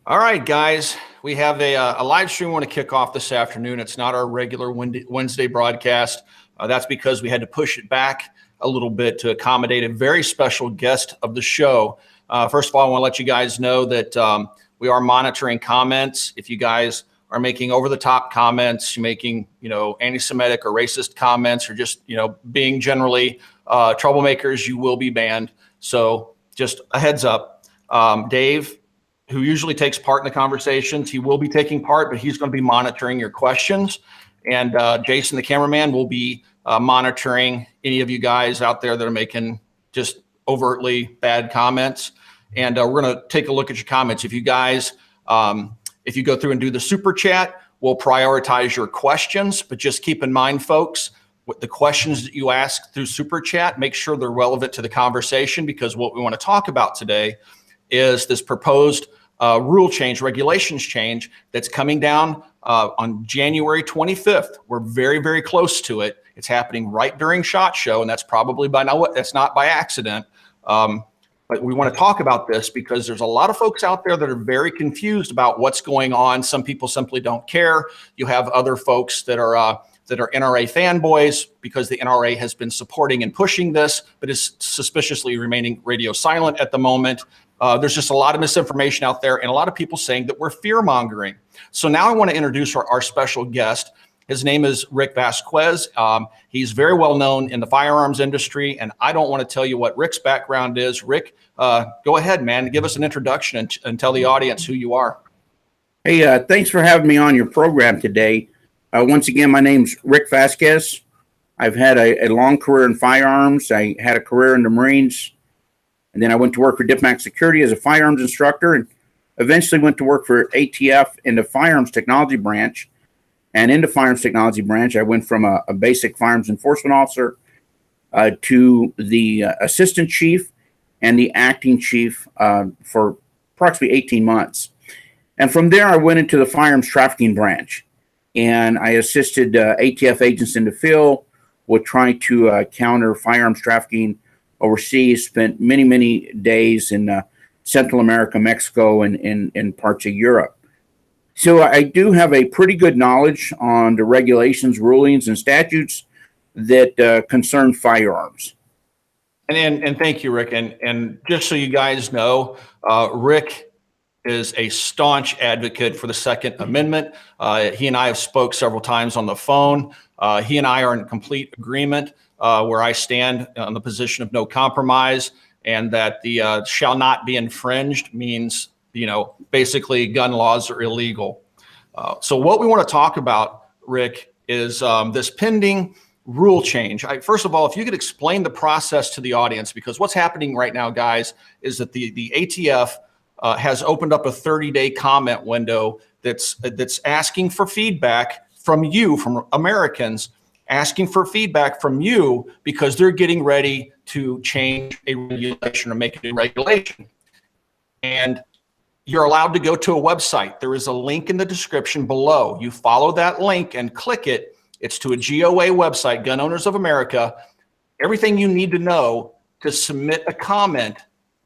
All right, guys, we have a live stream we want to kick off this afternoon. It's not our regular Wednesday broadcast. That's because we had to push it back a little bit to accommodate a very special guest of the show. First of all, I want to let you guys know that we are monitoring comments. If you guys are making over-the-top comments, you're making, anti-Semitic or racist comments, or just, being generally troublemakers, you will be banned. So just a heads up. Dave, who usually takes part in the conversations, he will be taking part, but he's going to be monitoring your questions. And Jason, the cameraman, will be monitoring any of you guys out there that are making just overtly bad comments. And we're going to take a look at your comments. If you guys, if you go through and do the super chat, we'll prioritize your questions. But just keep in mind, folks, what the questions that you ask through super chat, make sure they're relevant to the conversation, because what we want to talk about today is this proposed rule change, regulations change that's coming down on January 25th. We're very, very close to it. It's happening right during SHOT Show, and that's probably that's not by accident. But we want to talk about this because there's a lot of folks out there that are very confused about what's going on. Some people simply don't care. You have other folks that are NRA fanboys because the NRA has been supporting and pushing this, but is suspiciously remaining radio silent at the moment. There's just a lot of misinformation out there and a lot of people saying that we're fear mongering. So now I want to introduce our special guest. His name is Rick Vasquez. He's very well known in the firearms industry, and I don't want to tell you what Rick's background is. Rick, go ahead, man. Give us an introduction and tell the audience who you are. Hey, thanks for having me on your program today. Once again, my name's Rick Vasquez. I've had a long career in firearms. I had a career in the Marines, and then I went to work for Dipmac Security as a firearms instructor, and eventually went to work for ATF in the firearms technology branch. And in the firearms technology branch, I went from a basic firearms enforcement officer to the assistant chief and the acting chief for approximately 18 months. And from there, I went into the firearms trafficking branch. And I assisted ATF agents in the field with trying to counter firearms trafficking overseas. Spent many, many days in Central America, Mexico, and parts of Europe. So I do have a pretty good knowledge on the regulations, rulings, and statutes that concern firearms. And thank you, Rick. And just so you guys know, Rick is a staunch advocate for the Second Amendment. He and I have spoke several times on the phone. He and I are in complete agreement where I stand on the position of no compromise, and that the shall not be infringed means, basically gun laws are illegal. So what we want to talk about, Rick, is this pending rule change. First of all, if you could explain the process to the audience, because what's happening right now, guys, is that the ATF has opened up a 30-day comment window that's asking for feedback from you, from Americans, asking for feedback from you because they're getting ready to change a regulation or make a new regulation. And you're allowed to go to a website. There is a link in the description below. You follow that link and click it. It's to a GOA website, Gun Owners of America. Everything you need to know to submit a comment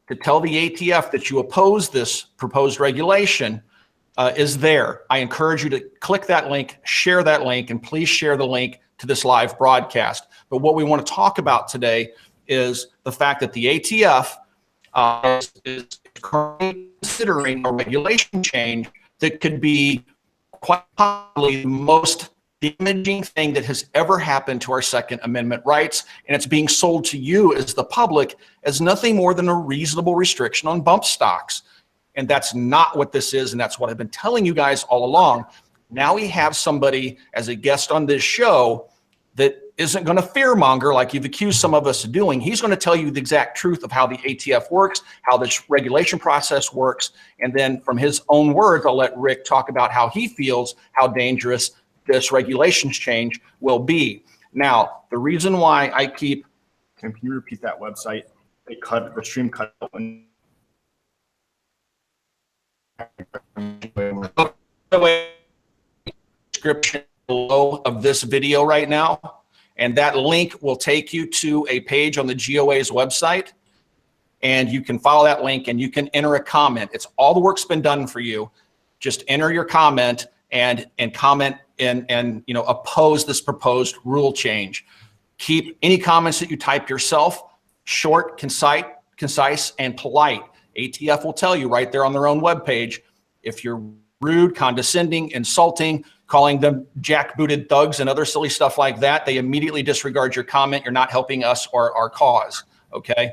to tell the ATF that you oppose this proposed regulation is there. I encourage you to click that link, share that link, and please share the link to this live broadcast. But what we want to talk about today is the fact that the ATF is currently considering a regulation change that could be quite possibly the most damaging thing that has ever happened to our Second Amendment rights. And it's being sold to you as the public as nothing more than a reasonable restriction on bump stocks. And that's not what this is. And that's what I've been telling you guys all along. Now we have somebody as a guest on this show that isn't going to fearmonger like you've accused some of us of doing. He's going to tell you the exact truth of how the ATF works, how this regulation process works. And then from his own words, I'll let Rick talk about how he feels, how dangerous this regulations change will be. Now, the reason why I keep, can you repeat that website? The stream cut out. Description below of this video right now, and that link will take you to a page on the GOA's website. and you can follow that link and you can enter a comment. It's all the work's been done for you. Just enter your comment and comment and oppose this proposed rule change. Keep any comments that you type yourself short, concise, and polite. ATF will tell you right there on their own webpage if you're rude, condescending, insulting, calling them jackbooted thugs and other silly stuff like that, they immediately disregard your comment. You're not helping us or our cause. Okay.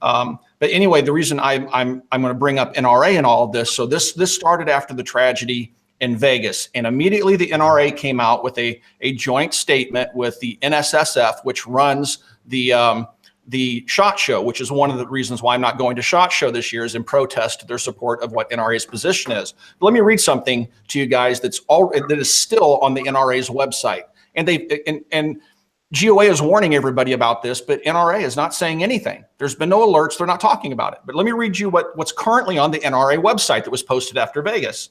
But anyway, the reason I'm going to bring up NRA and all of this. So this started after the tragedy in Vegas, and immediately the NRA came out with a joint statement with the NSSF, which runs the SHOT Show, which is one of the reasons why I'm not going to SHOT Show this year, is in protest to their support of what NRA's position is. But let me read something to you guys that is still on the NRA's website. And GOA is warning everybody about this, but NRA is not saying anything. There's been no alerts. They're not talking about it. But let me read you what's currently on the NRA website that was posted after Vegas.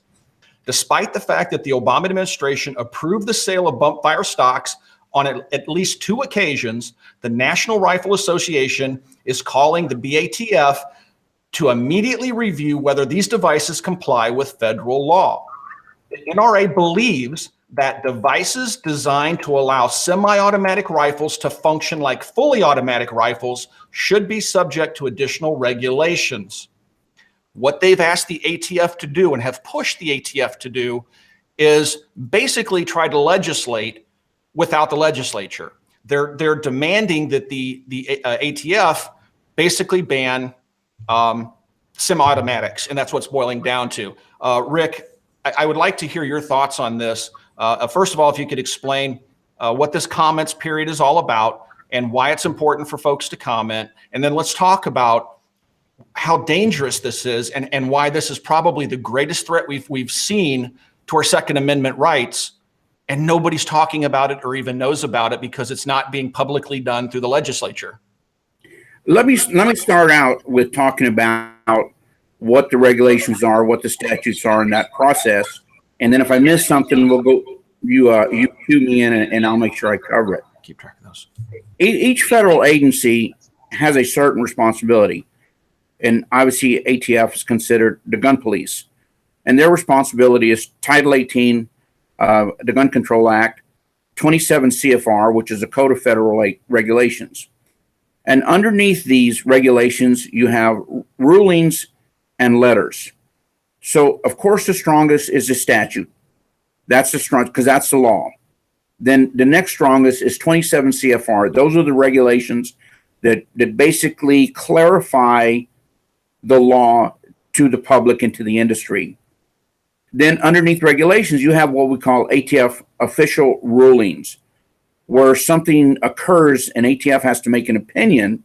Despite the fact that the Obama administration approved the sale of bump fire stocks on at least 2 occasions, the National Rifle Association is calling the BATF to immediately review whether these devices comply with federal law. The NRA believes that devices designed to allow semi-automatic rifles to function like fully automatic rifles should be subject to additional regulations. What they've asked the ATF to do and have pushed the ATF to do is basically try to legislate without the legislature. They're demanding that the ATF basically ban semi-automatics, and that's what's boiling down to. Rick, I would like to hear your thoughts on this. First of all, if you could explain what this comments period is all about and why it's important for folks to comment, and then let's talk about how dangerous this is and why this is probably the greatest threat we've seen to our Second Amendment rights. And nobody's talking about it or even knows about it because it's not being publicly done through the legislature. Let me start out with talking about what the regulations are, what the statutes are in that process, and then if I miss something, we'll go. You cue me in, and I'll make sure I cover it. Keep track of those. Each federal agency has a certain responsibility, and obviously ATF is considered the gun police, and their responsibility is Title 18. The Gun Control Act, 27 CFR, which is a code of federal regulations. And underneath these regulations, you have rulings and letters. So, of course, the strongest is the statute. That's the strongest because that's the law. Then the next strongest is 27 CFR. Those are the regulations that basically clarify the law to the public and to the industry. Then underneath regulations, you have what we call ATF official rulings, where something occurs and ATF has to make an opinion,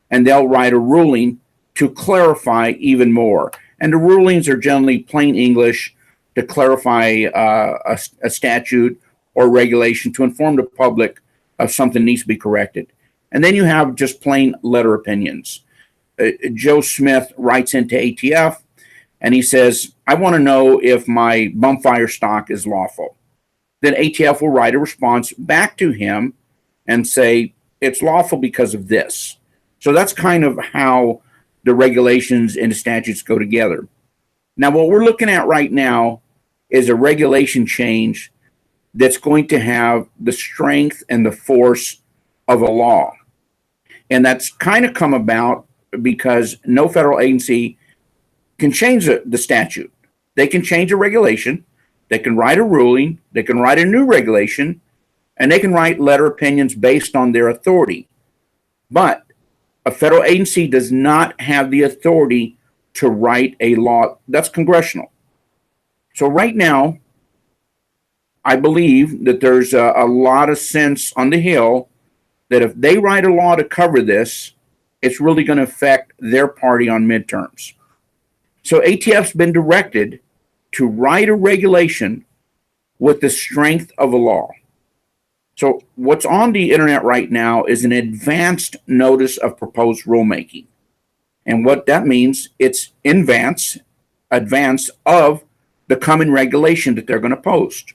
and they'll write a ruling to clarify even more. And the rulings are generally plain English to clarify a statute or regulation to inform the public of something needs to be corrected. And then you have just plain letter opinions. Joe Smith writes into ATF, and he says, I want to know if my bump fire stock is lawful. Then ATF will write a response back to him and say, it's lawful because of this. So that's kind of how the regulations and the statutes go together. Now, what we're looking at right now is a regulation change that's going to have the strength and the force of a law. And that's kind of come about because no federal agency can change the statute. They can change a regulation, they can write a ruling, they can write a new regulation, and they can write letter opinions based on their authority. But a federal agency does not have the authority to write a law. That's congressional. So right now, I believe that there's a lot of sense on the Hill that if they write a law to cover this, it's really going to affect their party on midterms. So ATF's been directed to write a regulation with the strength of a law. So what's on the internet right now is an advanced notice of proposed rulemaking. And what that means, it's in advance of the coming regulation that they're going to post.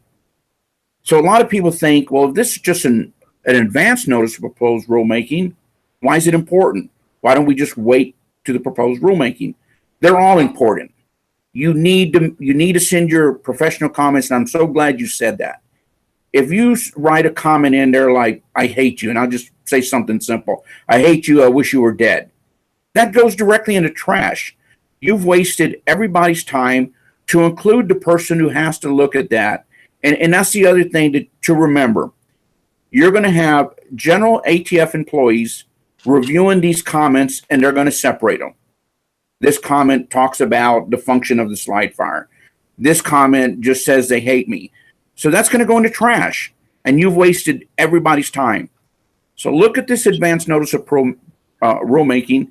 So a lot of people think, well, if this is just an advanced notice of proposed rulemaking, why is it important? Why don't we just wait to the proposed rulemaking. They're all important. You need to send your professional comments, and I'm so glad you said that. If you write a comment in there like, I hate you, and I'll just say something simple. I hate you, I wish you were dead. That goes directly into trash. You've wasted everybody's time to include the person who has to look at that. And that's the other thing to remember. You're going to have general ATF employees reviewing these comments, and they're going to separate them. This comment talks about the function of the slide fire. This comment just says they hate me. So that's going to go into trash, and you've wasted everybody's time. So look at this advance notice of rulemaking,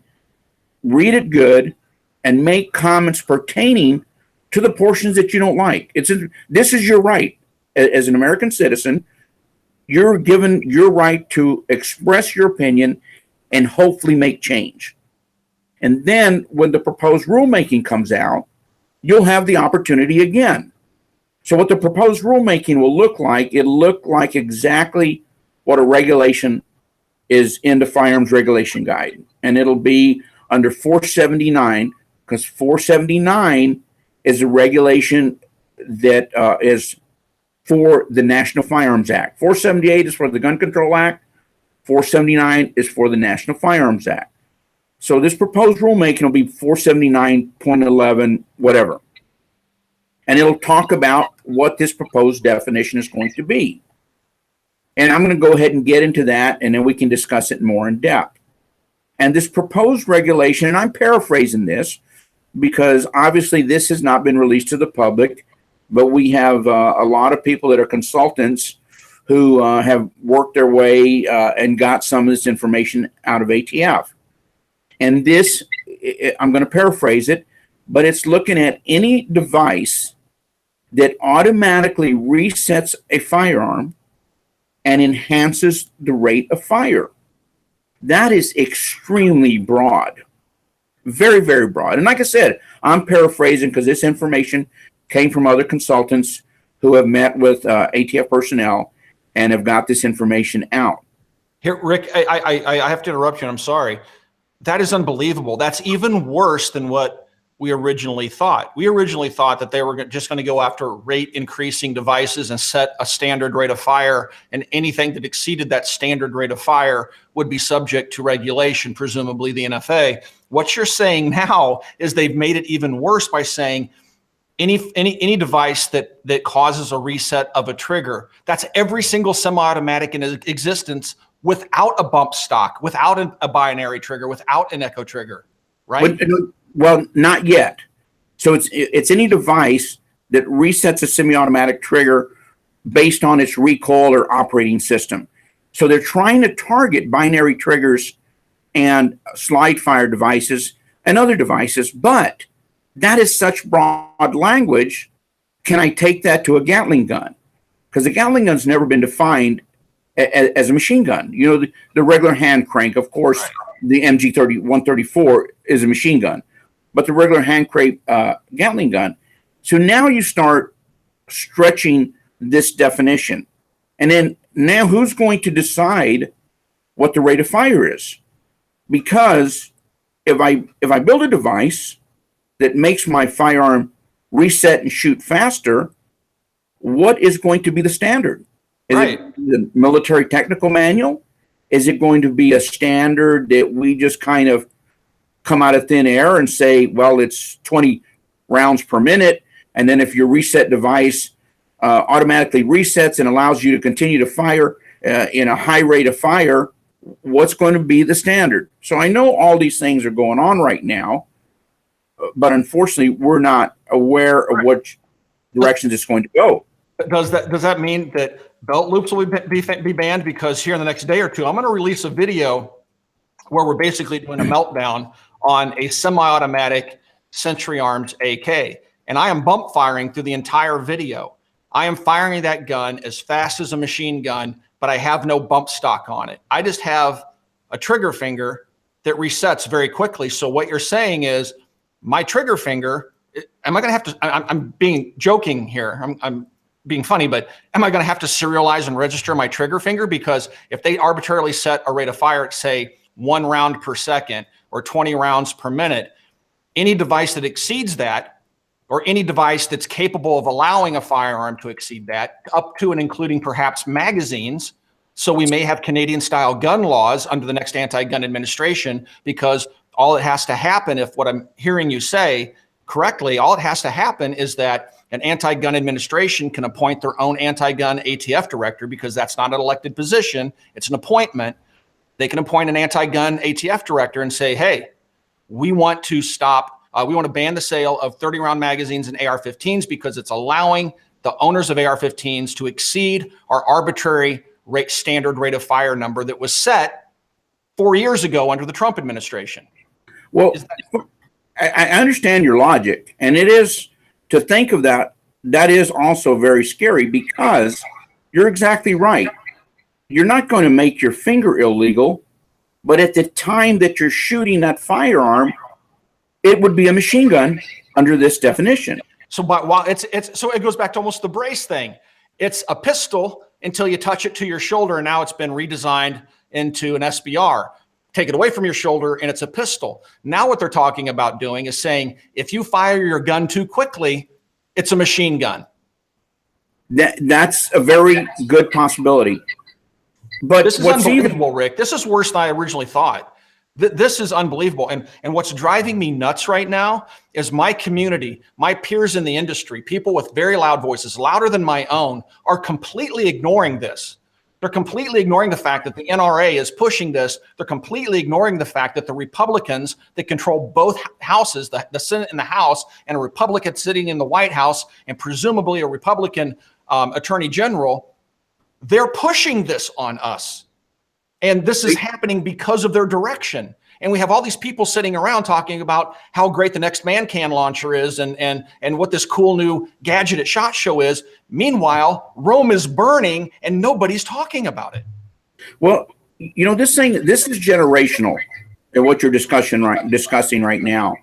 read it good, and make comments pertaining to the portions that you don't like. This is your right. As an American citizen, you're given your right to express your opinion and hopefully make change. And then when the proposed rulemaking comes out, you'll have the opportunity again. So what the proposed rulemaking will look like, it'll look like exactly what a regulation is in the firearms regulation guide. And it'll be under 479, because 479 is a regulation that is for the National Firearms Act. 478 is for the Gun Control Act. 479 is for the National Firearms Act. So this proposed rulemaking will be 479.11, whatever. And it'll talk about what this proposed definition is going to be. And I'm going to go ahead and get into that, and then we can discuss it more in depth. And this proposed regulation, and I'm paraphrasing this because obviously this has not been released to the public, but we have a lot of people that are consultants who have worked their way and got some of this information out of ATF. And this, I'm going to paraphrase it, but it's looking at any device that automatically resets a firearm and enhances the rate of fire. That is extremely broad, very, very broad. And like I said, I'm paraphrasing because this information came from other consultants who have met with ATF personnel and have got this information out. Here, Rick, I have to interrupt you. I'm sorry. That is unbelievable. That's even worse than what we originally thought. We originally thought that they were just going to go after rate increasing devices and set a standard rate of fire, and anything that exceeded that standard rate of fire would be subject to regulation, presumably the NFA. What you're saying now is they've made it even worse by saying any device that causes a reset of a trigger. That's every single semi-automatic in existence without a bump stock, without a binary trigger, without an echo trigger, right? Well, not yet. So it's any device that resets a semi-automatic trigger based on its recoil or operating system. So they're trying to target binary triggers and slide fire devices and other devices, but that is such broad language. Can I take that to a Gatling gun? Because the Gatling gun's never been defined as a machine gun. You know, the regular hand crank, of course, the MG-134 is a machine gun, but the regular hand crank Gatling gun. So now you start stretching this definition. And then now who's going to decide what the rate of fire is? Because if I build a device that makes my firearm reset and shoot faster, what is going to be the standard? Is it the military technical manual? Is it going to be a standard that we just kind of come out of thin air and say, well, it's 20 rounds per minute, and then if your reset device automatically resets and allows you to continue to fire in a high rate of fire, what's going to be the standard? So I know all these things are going on right now, but unfortunately, we're not aware of what directions it's going to go. Does that mean that belt loops will be banned? Because here in the next day or two, I'm going to release a video where we're basically doing a meltdown on a semi-automatic Century Arms AK. And I am bump firing through the entire video. I am firing that gun as fast as a machine gun, but I have no bump stock on it. I just have a trigger finger that resets very quickly. So what you're saying is my trigger finger, am I going to have to, I'm being joking here. I'm being funny, but am I going to have to serialize and register my trigger finger? Because if they arbitrarily set a rate of fire at, say, 1 round per second or 20 rounds per minute. Any device that exceeds that, or any device that's capable of allowing a firearm to exceed that, up to and including perhaps magazines. So we may have Canadian-style gun laws under the next anti-gun administration, because all it has to happen, if what I'm hearing you say correctly, all it has to happen is that an anti-gun administration can appoint their own anti-gun ATF director, because that's not an elected position, it's an appointment. They can appoint an anti-gun ATF director and say, hey, we want to stop, we want to ban the sale of 30-round magazines and AR-15s because it's allowing the owners of AR-15s to exceed our arbitrary standard rate of fire number that was set 4 years ago under the Trump administration. Well, I understand your logic, and it is, to think of that, that is also very scary, because you're exactly right. You're not going to make your finger illegal, but at the time that you're shooting that firearm, it would be a machine gun under this definition. So, but while so it goes back to almost the brace thing. It's a pistol until you touch it to your shoulder, and now it's been redesigned into an SBR. Take it away from your shoulder, and it's a pistol. Now what they're talking about doing is saying, if you fire your gun too quickly, it's a machine gun. That's a very good possibility. But this is unbelievable, Rick. This is worse than I originally thought. This is unbelievable. And what's driving me nuts right now is my community, my peers in the industry, people with very loud voices, louder than my own, are completely ignoring this. They're completely ignoring the fact that the NRA is pushing this. They're completely ignoring the fact that the Republicans that control both houses, the Senate and the House, and a Republican sitting in the White House, and presumably a Republican attorney general, they're pushing this on us. And this is happening because of their direction. And we have all these people sitting around talking about how great the next man-can launcher is, and what this cool new gadget at SHOT Show is. Meanwhile, Rome is burning and nobody's talking about it. Well, you know, this is generational, and what you're discussing right now.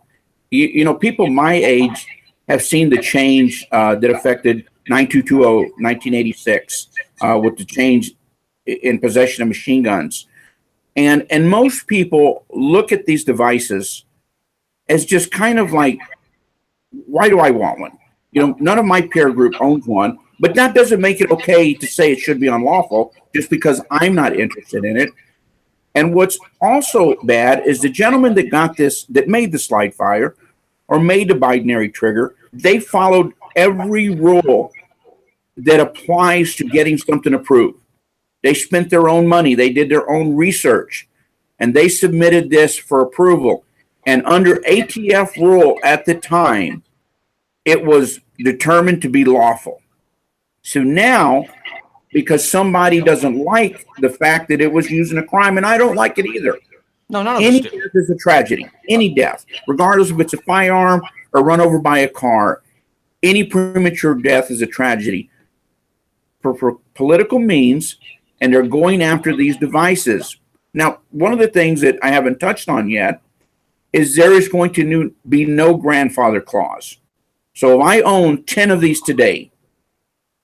You know, people my age have seen the change that affected 9220, 1986, with the change in possession of machine guns. And most people look at these devices as just kind of like, why do I want one? You know, none of my peer group owns one, but that doesn't make it okay to say it should be unlawful just because I'm not interested in it. And what's also bad is the gentleman that got this, that made the slide fire or made the binary trigger, they followed every rule that applies to getting something approved. They spent their own money. They did their own research, and they submitted this for approval. And under ATF rule at the time, it was determined to be lawful. So now, because somebody doesn't like the fact that it was used in a crime, and I don't like it either. No, none of Any us do. death is a tragedy. Any death, regardless if it's a firearm or run over by a car, any premature death is a tragedy. For political means, and they're going after these devices. Now, one of the things that I haven't touched on yet is there is going to be no grandfather clause. So if I own 10 of these today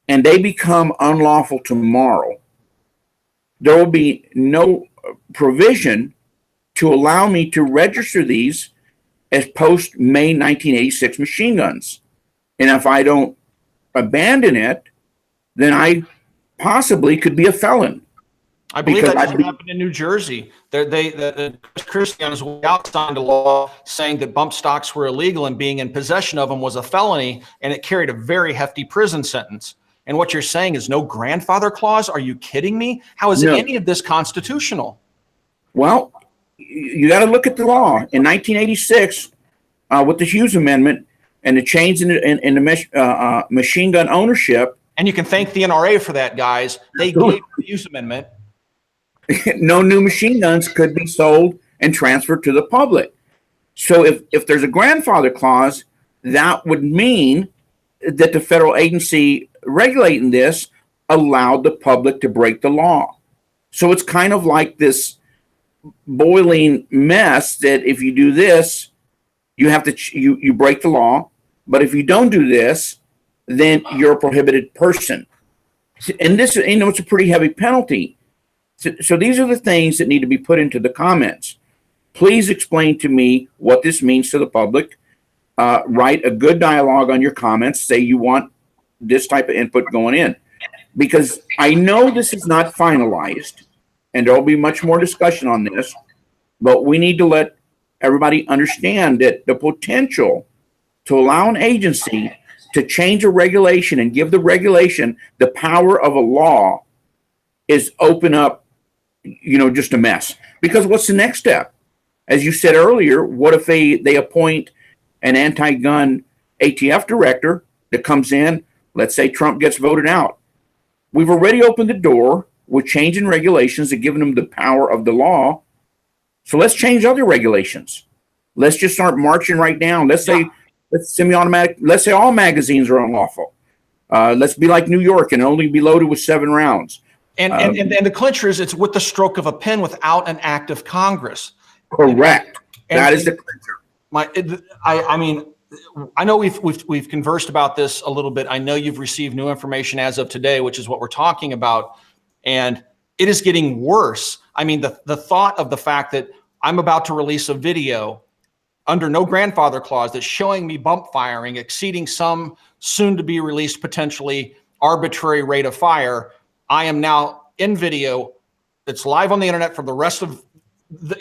and they become unlawful tomorrow, there will be no provision to allow me to register these as post-May 1986 machine guns. And if I don't abandon it, then I possibly could be a felon. I believe that just happened in New Jersey. The Christians signed a law saying that bump stocks were illegal, and being in possession of them was a felony, and it carried a very hefty prison sentence. And what you're saying is no grandfather clause? Are you kidding me? How is any of this constitutional? Well, you got to look at the law. In 1986, with the Hughes Amendment and the change in the machine gun ownership. And you can thank the NRA for that, guys. They gave the Hughes Amendment. No new machine guns could be sold and transferred to the public. So if there's a grandfather clause, that would mean that the federal agency regulating this allowed the public to break the law. So it's kind of like this boiling mess that if you do this, you have to you break the law. But if you don't do this, then you're a prohibited person. And this, you know, it's a pretty heavy penalty. So these are the things that need to be put into the comments. Please explain to me what this means to the public. Write a good dialogue on your comments. Say you want this type of input going in, because I know this is not finalized and there will be much more discussion on this, but we need to let everybody understand that the potential to allow an agency to change a regulation and give the regulation the power of a law is open up, just a mess. Because what's the next step? As you said earlier, what if they appoint an anti-gun ATF director that comes in? Let's say Trump gets voted out. We've already opened the door with changing regulations and giving them the power of the law. So let's change other regulations. Let's just start marching right down. Let's say semi-automatic. Let's say all magazines are unlawful. Let's be like New York and only be loaded with 7 rounds. And the clincher is it's with the stroke of a pen without an act of Congress. Correct. That is the clincher. I mean, I know we've conversed about this a little bit. I know you've received new information as of today, which is what we're talking about, and it is getting worse. I mean, the thought of the fact that I'm about to release a video under no grandfather clause that's showing me bump firing exceeding some soon to be released potentially arbitrary rate of fire. I am now in video that's live on the internet for the rest of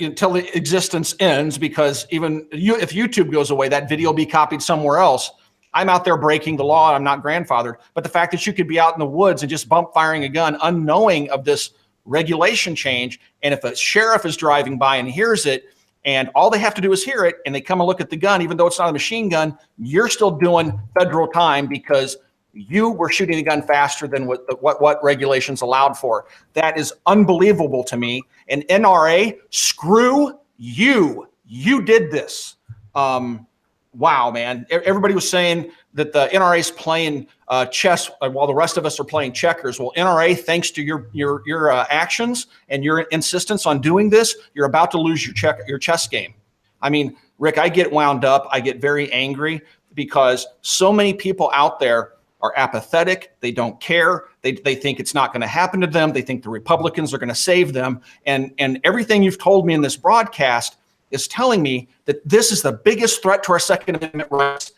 until the existence ends, because even if YouTube goes away, that video will be copied somewhere else. I'm out there breaking the law. I'm not grandfathered. But the fact that you could be out in the woods and just bump firing a gun unknowing of this regulation change, and if a sheriff is driving by and hears it, and all they have to do is hear it, and they come and look at the gun, even though it's not a machine gun, you're still doing federal time because you were shooting the gun faster than what regulations allowed for. That is unbelievable to me. And NRA, screw you. You did this. Wow, man. Everybody was saying that the NRA is playing chess while the rest of us are playing checkers. Well, NRA, thanks to your actions and your insistence on doing this, you're about to lose your chess game. I mean, Rick, I get wound up. I get very angry because so many people out there are apathetic. They don't care. They think it's not going to happen to them. They think the Republicans are going to save them. And everything you've told me in this broadcast is telling me that this is the biggest threat to our Second Amendment rights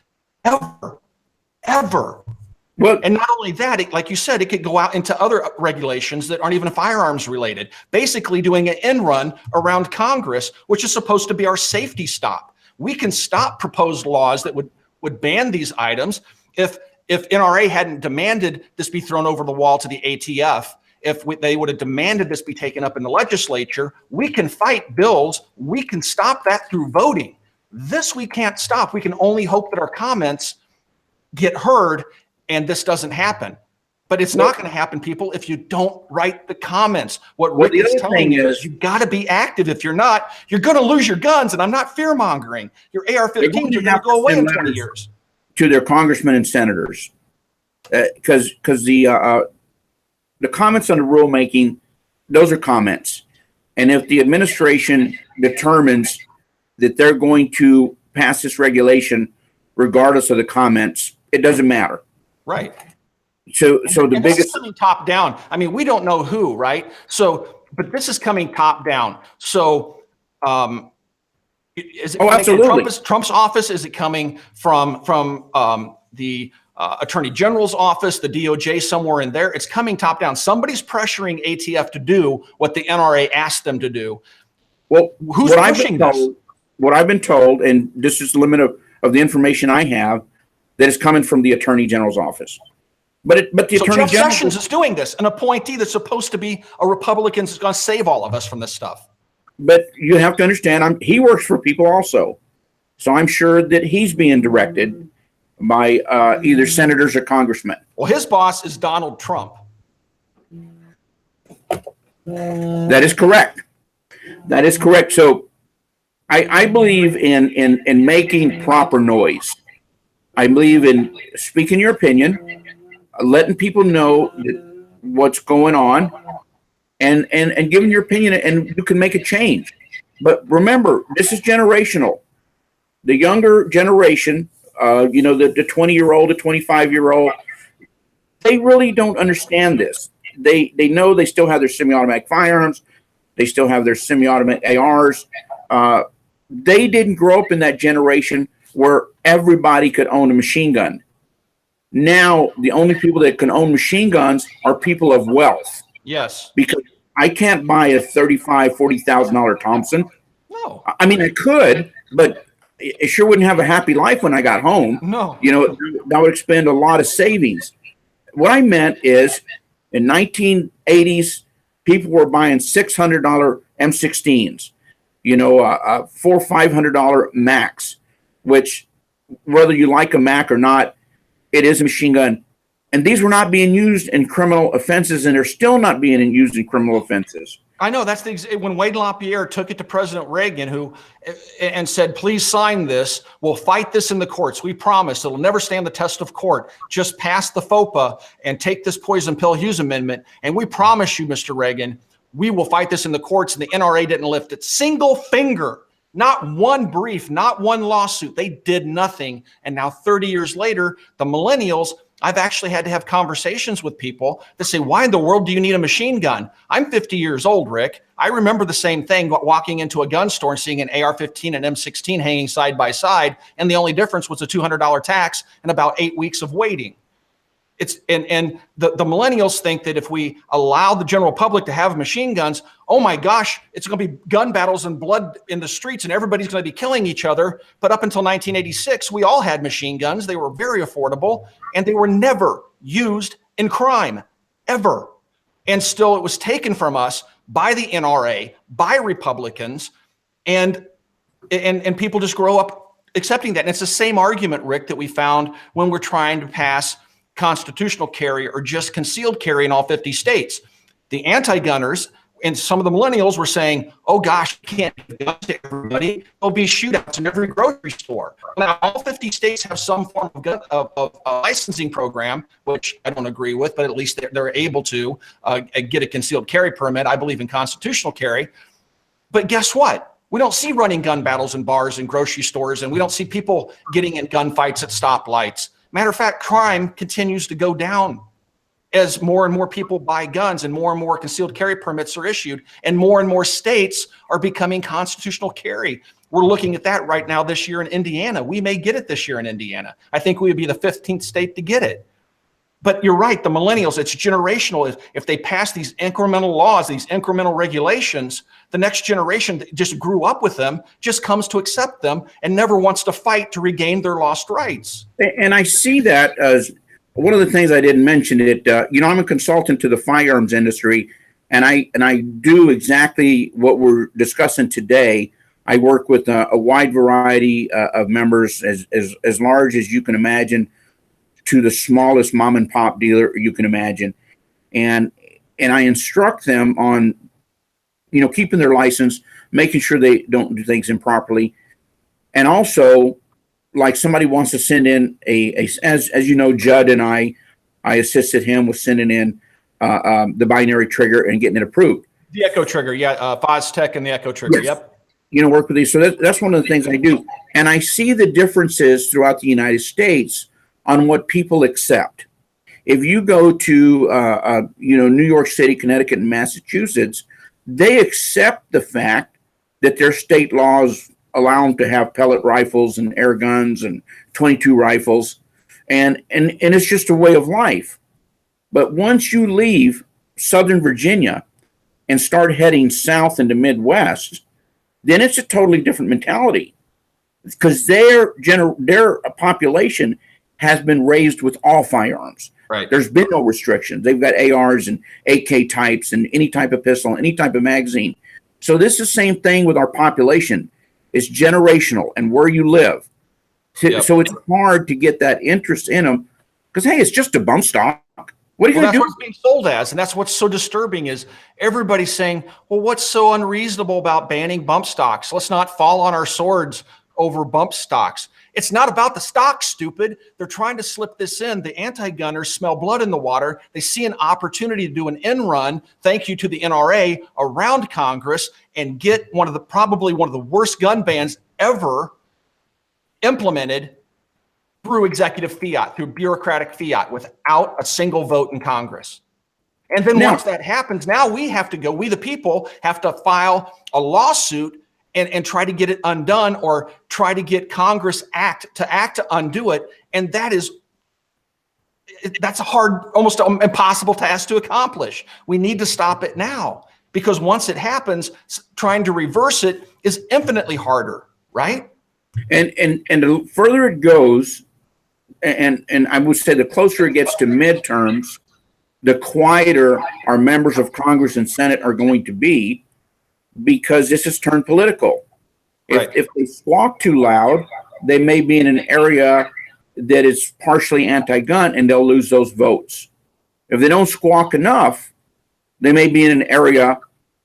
ever. Well, and not only that, like you said, it could go out into other regulations that aren't even firearms related, basically doing an end run around Congress, which is supposed to be our safety stop. We can stop proposed laws that would ban these items if NRA hadn't demanded this be thrown over the wall to the ATF. If they would have demanded this be taken up in the legislature, we can fight bills. We can stop that through voting. This we can't stop. We can only hope that our comments get heard and this doesn't happen. But it's not going to happen, people, if you don't write the comments. What Rick is telling you is you got to be active. If you're not, you're going to lose your guns. And I'm not fear mongering. Your AR-15s are going to go away in 20 years. To their congressmen and senators, because the comments on the rulemaking, those are comments. And if the administration determines that they're going to pass this regulation, regardless of the comments, it doesn't matter. Right. So the biggest this is coming top down. I mean, we don't know who, right? But this is coming top down. So, is it absolutely. Trump's office? Is it coming from the Attorney General's office, the DOJ, somewhere in there? It's coming top down. Somebody's pressuring ATF to do what the NRA asked them to do. Well, who's pushing this? What I've been told, and this is the limit of the information I have, that is coming from the Attorney General's office. But the Attorney General, Sessions is doing this, an appointee that's supposed to be a Republican is going to save all of us from this stuff. But you have to understand, he works for people also. So I'm sure that he's being directed by either senators or congressmen. Well, his boss is Donald Trump. That is correct. That is correct. So I believe in making proper noise. I believe in speaking your opinion, letting people know what's going on, and giving your opinion, and you can make a change. But remember, this is generational. The younger generation, the 20-year-old, the 25-year-old, they really don't understand this. they know they still have their semi-automatic firearms. They still have their semi-automatic ARs. They didn't grow up in that generation where everybody could own a machine gun. Now, the only people that can own machine guns are people of wealth. Yes. Because I can't buy a $35,000, $40,000 Thompson. No. I mean, I could, but it sure wouldn't have a happy life when I got home. No. You know, that would expend a lot of savings. What I meant is, in 1980s, people were buying $600 M16s, you know, $400 or $500 Macs, which, whether you like a Mac or not, it is a machine gun. And these were not being used in criminal offenses, and they're still not being used in criminal offenses. I know that's when Wade LaPierre took it to President Reagan, and said, please sign this. We'll fight this in the courts. We promise it'll never stand the test of court. Just pass the FOPA and take this Poison Pill Hughes Amendment. And we promise you, Mr. Reagan, we will fight this in the courts. And the NRA didn't lift its single finger, not one brief, not one lawsuit. They did nothing. And now 30 years later, the millennials, I've actually had to have conversations with people that say, why in the world do you need a machine gun? I'm 50 years old, Rick. I remember the same thing, walking into a gun store and seeing an AR-15 and M16 hanging side by side. And the only difference was a $200 tax and about 8 weeks of waiting. And the millennials think that if we allow the general public to have machine guns, oh my gosh, it's going to be gun battles and blood in the streets and everybody's going to be killing each other. But up until 1986, we all had machine guns. They were very affordable and they were never used in crime, ever. And still it was taken from us by the NRA, by Republicans, and people just grow up accepting that. And it's the same argument, Rick, that we found when we're trying to pass constitutional carry or just concealed carry in all 50 states. The anti-gunners and some of the millennials were saying, oh gosh, you can't give guns to everybody. There'll be shootouts in every grocery store. Now, all 50 states have some form of licensing program, which I don't agree with, but at least they're able to get a concealed carry permit. I believe in constitutional carry. But guess what? We don't see running gun battles in bars and grocery stores, and we don't see people getting in gunfights at stoplights. Matter of fact, crime continues to go down as more and more people buy guns and more concealed carry permits are issued, and more states are becoming constitutional carry. We're looking at that right now this year in Indiana. We may get it this year in Indiana. I think we would be the 15th state to get it. But you're right, the millennials, it's generational. If they pass these incremental laws, these incremental regulations, the next generation that just grew up with them just comes to accept them and never wants to fight to regain their lost rights. And I see that as one of the things I didn't mention. I'm a consultant to the firearms industry, and I do exactly what we're discussing today. I work with a wide variety of members, as large as you can imagine, to the smallest mom and pop dealer you can imagine. And I instruct them on, keeping their license, making sure they don't do things improperly. And also, like, somebody wants to send in as you know, Judd and I assisted him with sending in the binary trigger and getting it approved. The Echo trigger, yeah, FOSTech and the Echo trigger, yes. Yep. Work with these. So that's one of the things I do. And I see the differences throughout the United States on what people accept. If you go to, New York City, Connecticut, and Massachusetts, they accept the fact that their state laws allow them to have pellet rifles and air guns and 22 rifles. And it's just a way of life. But once you leave Southern Virginia and start heading south into Midwest, then it's a totally different mentality, because their population has been raised with all firearms. Right. There's been no restrictions. They've got ARs and AK types and any type of pistol, any type of magazine. So this is the same thing with our population. It's generational and where you live. Yep. So it's hard to get that interest in them, because, hey, it's just a bump stock. What are you going to do? That's what it's being sold as, and that's what's so disturbing is everybody's saying, well, what's so unreasonable about banning bump stocks? Let's not fall on our swords over bump stocks. It's not about the stock, stupid. They're trying to slip this in. The anti-gunners smell blood in the water. They see an opportunity to do an end run, thank you to the NRA, around Congress and get probably one of the worst gun bans ever implemented through executive fiat, through bureaucratic fiat, without a single vote in Congress. And then Now- once that happens, now we have to go, we the people have to file a lawsuit and try to get it undone, or try to get Congress to undo it. And that's a hard, almost impossible task to accomplish. We need to stop it now, because once it happens, trying to reverse it is infinitely harder, right? And the further it goes, and I would say the closer it gets to midterms, the quieter our members of Congress and Senate are going to be, because this has turned political. Right. If they squawk too loud, they may be in an area that is partially anti-gun, and they'll lose those votes. If they don't squawk enough, they may be in an area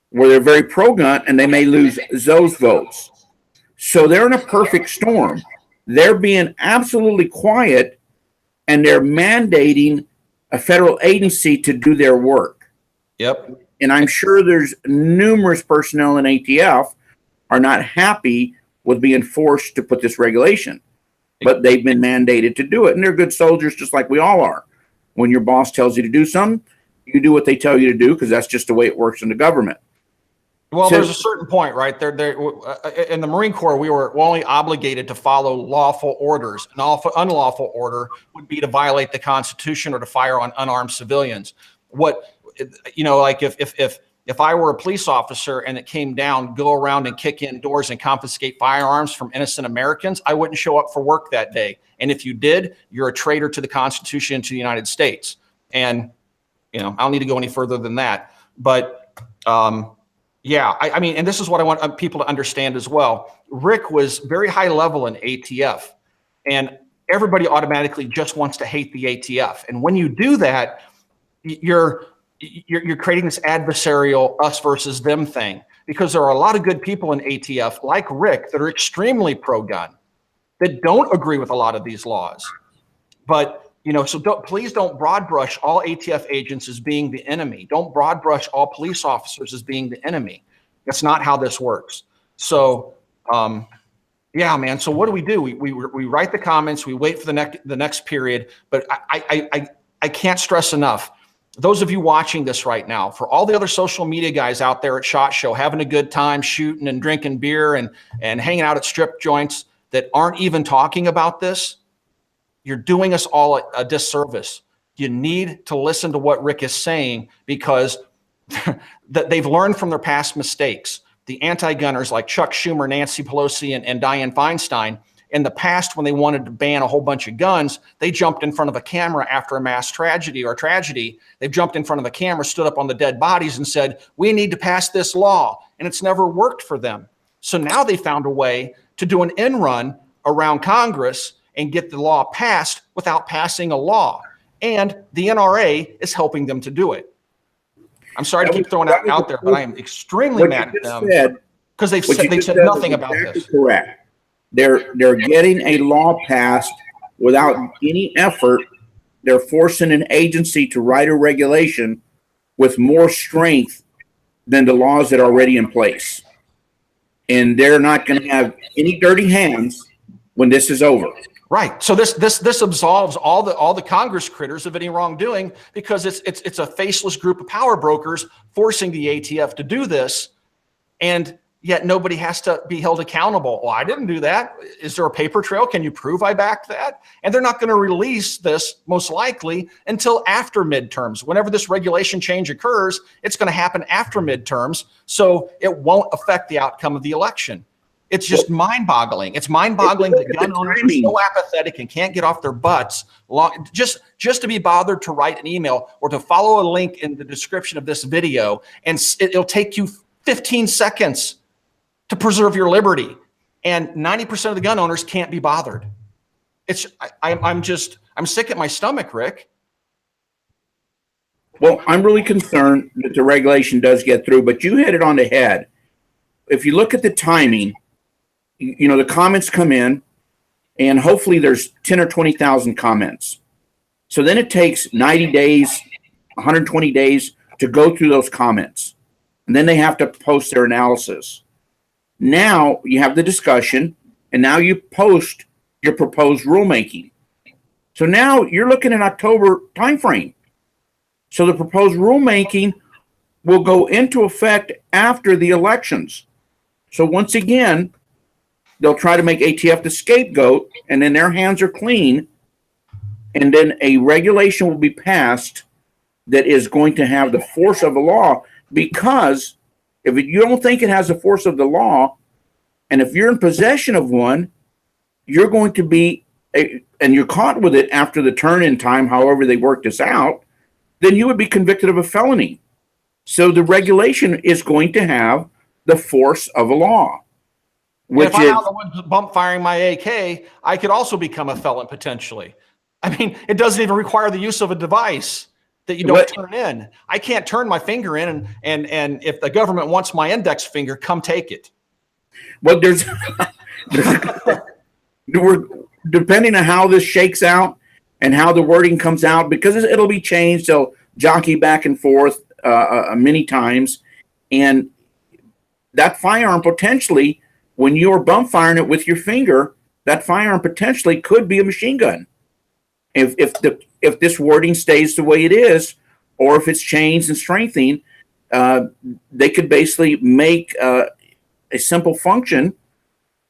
where they're very pro-gun, and they may lose those votes. So they're in a perfect storm. They're being absolutely quiet, and they're mandating a federal agency to do their work. Yep. And I'm sure there's numerous personnel in ATF are not happy with being forced to put this regulation, but they've been mandated to do it. And they're good soldiers, just like we all are. When your boss tells you to do something, you do what they tell you to do, because that's just the way it works in the government. Well, So- there's a certain point, right? There, in the Marine Corps, we were only obligated to follow lawful orders. An unlawful order would be to violate the Constitution or to fire on unarmed civilians. Like if I were a police officer and it came down, go around and kick in doors and confiscate firearms from innocent Americans, I wouldn't show up for work that day. And if you did, you're a traitor to the Constitution and to the United States. And I don't need to go any further than that. But yeah, I mean, and this is what I want people to understand as well. Rick was very high level in ATF, and everybody automatically just wants to hate the ATF. And when you do that, you're creating this adversarial us versus them thing, because there are a lot of good people in ATF like Rick that are extremely pro-gun, that don't agree with a lot of these laws. But so please don't broad brush all ATF agents as being the enemy. Don't broad brush all police officers as being the enemy. That's not how this works. So, yeah, man. So what do? We write the comments. We wait for the next period. But I can't stress enough. Those of you watching this right now, for all the other social media guys out there at SHOT Show having a good time, shooting and drinking beer and hanging out at strip joints that aren't even talking about this, you're doing us all a disservice. You need to listen to what Rick is saying, because that they've learned from their past mistakes. The anti-gunners like Chuck Schumer, Nancy Pelosi, and Dianne Feinstein, in the past, when they wanted to ban a whole bunch of guns, they jumped in front of a camera after a mass tragedy. They've jumped in front of a camera, stood up on the dead bodies and said, we need to pass this law. And it's never worked for them. So now they found a way to do an end run around Congress and get the law passed without passing a law. And the NRA is helping them to do it. I'm sorry to keep throwing that out there, but I am extremely mad at them because they said nothing about this. Correct. They're getting a law passed without any effort. They're forcing an agency to write a regulation with more strength than the laws that are already in place. And they're not going to have any dirty hands when this is over. Right. So this absolves all the Congress critters of any wrongdoing, because it's a faceless group of power brokers forcing the ATF to do this, and yet nobody has to be held accountable. Well, I didn't do that. Is there a paper trail? Can you prove I backed that? And they're not going to release this most likely until after midterms. Whenever this regulation change occurs, it's going to happen after midterms, so it won't affect the outcome of the election. It's just mind-boggling. It's mind-boggling that gun owners are so apathetic and can't get off their butts just to be bothered to write an email or to follow a link in the description of this video, and it'll take you 15 seconds to preserve your liberty. And 90% of the gun owners can't be bothered. I'm sick at my stomach, Rick. Well, I'm really concerned that the regulation does get through, but you hit it on the head. If you look at the timing, the comments come in, and hopefully there's 10 or 20,000 comments. So then it takes 90 days, 120 days to go through those comments. And then they have to post their analysis. Now you have the discussion, and now you post your proposed rulemaking. So now you're looking at October timeframe. So the proposed rulemaking will go into effect after the elections. So once again, they'll try to make ATF the scapegoat, and then their hands are clean, and then a regulation will be passed that is going to have the force of the law, because if you don't think it has the force of the law, and if you're in possession of one, you're going to be, and you're caught with it after the turn-in time, however they work this out, then you would be convicted of a felony. So the regulation is going to have the force of a law. If I'm out the woods bump firing my AK, I could also become a felon potentially. I mean, it doesn't even require the use of a device that you don't turn in. I can't turn my finger in, and if the government wants my index finger, come take it. Well, we're depending on how this shakes out and how the wording comes out, because it'll be changed. They'll jockey back and forth many times, and that firearm potentially, when you're bump firing it with your finger, that firearm potentially could be a machine gun. If this wording stays the way it is, or if it's changed and strengthening, they could basically make a simple function.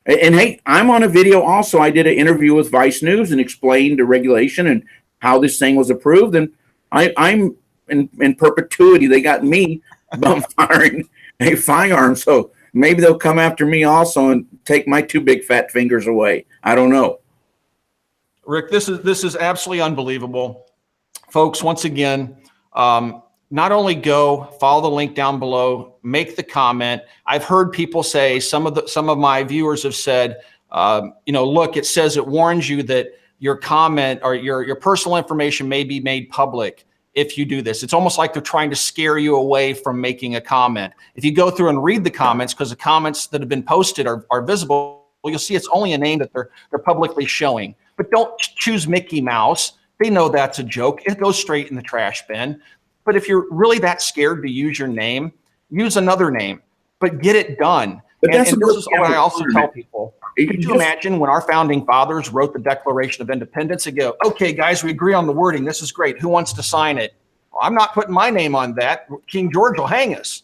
And hey, I'm on a video also. I did an interview with Vice News and explained the regulation and how this thing was approved. And I'm in perpetuity. They got me bump firing a firearm. So maybe they'll come after me also and take my two big fat fingers away. I don't know. Rick, this is absolutely unbelievable. Folks, once again, not only go follow the link down below, make the comment. I've heard people say, some of my viewers have said, look, it says, it warns you that your comment or your personal information may be made public if you do this. It's almost like they're trying to scare you away from making a comment. If you go through and read the comments, because the comments that have been posted are visible, you'll see it's only a name that they're publicly showing. But don't choose Mickey Mouse. They know that's a joke. It goes straight in the trash bin. But if you're really that scared to use your name, use another name, but get it done. And this is what I also tell people. Could you imagine when our founding fathers wrote the Declaration of Independence and go, okay, guys, we agree on the wording. This is great. Who wants to sign it? Well, I'm not putting my name on that. King George will hang us.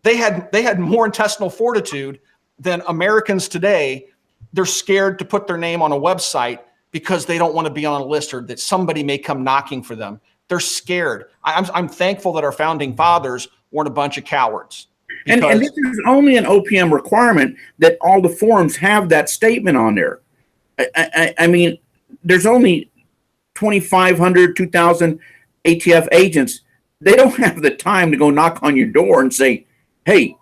They had more intestinal fortitude than Americans today. They're scared to put their name on a website because they don't want to be on a list, or that somebody may come knocking for them. They're scared. I'm thankful that our founding fathers weren't a bunch of cowards. And this is only an OPM requirement that all the forums have that statement on there. I mean, there's only 2,500, 2,000 ATF agents. They don't have the time to go knock on your door and say, hey,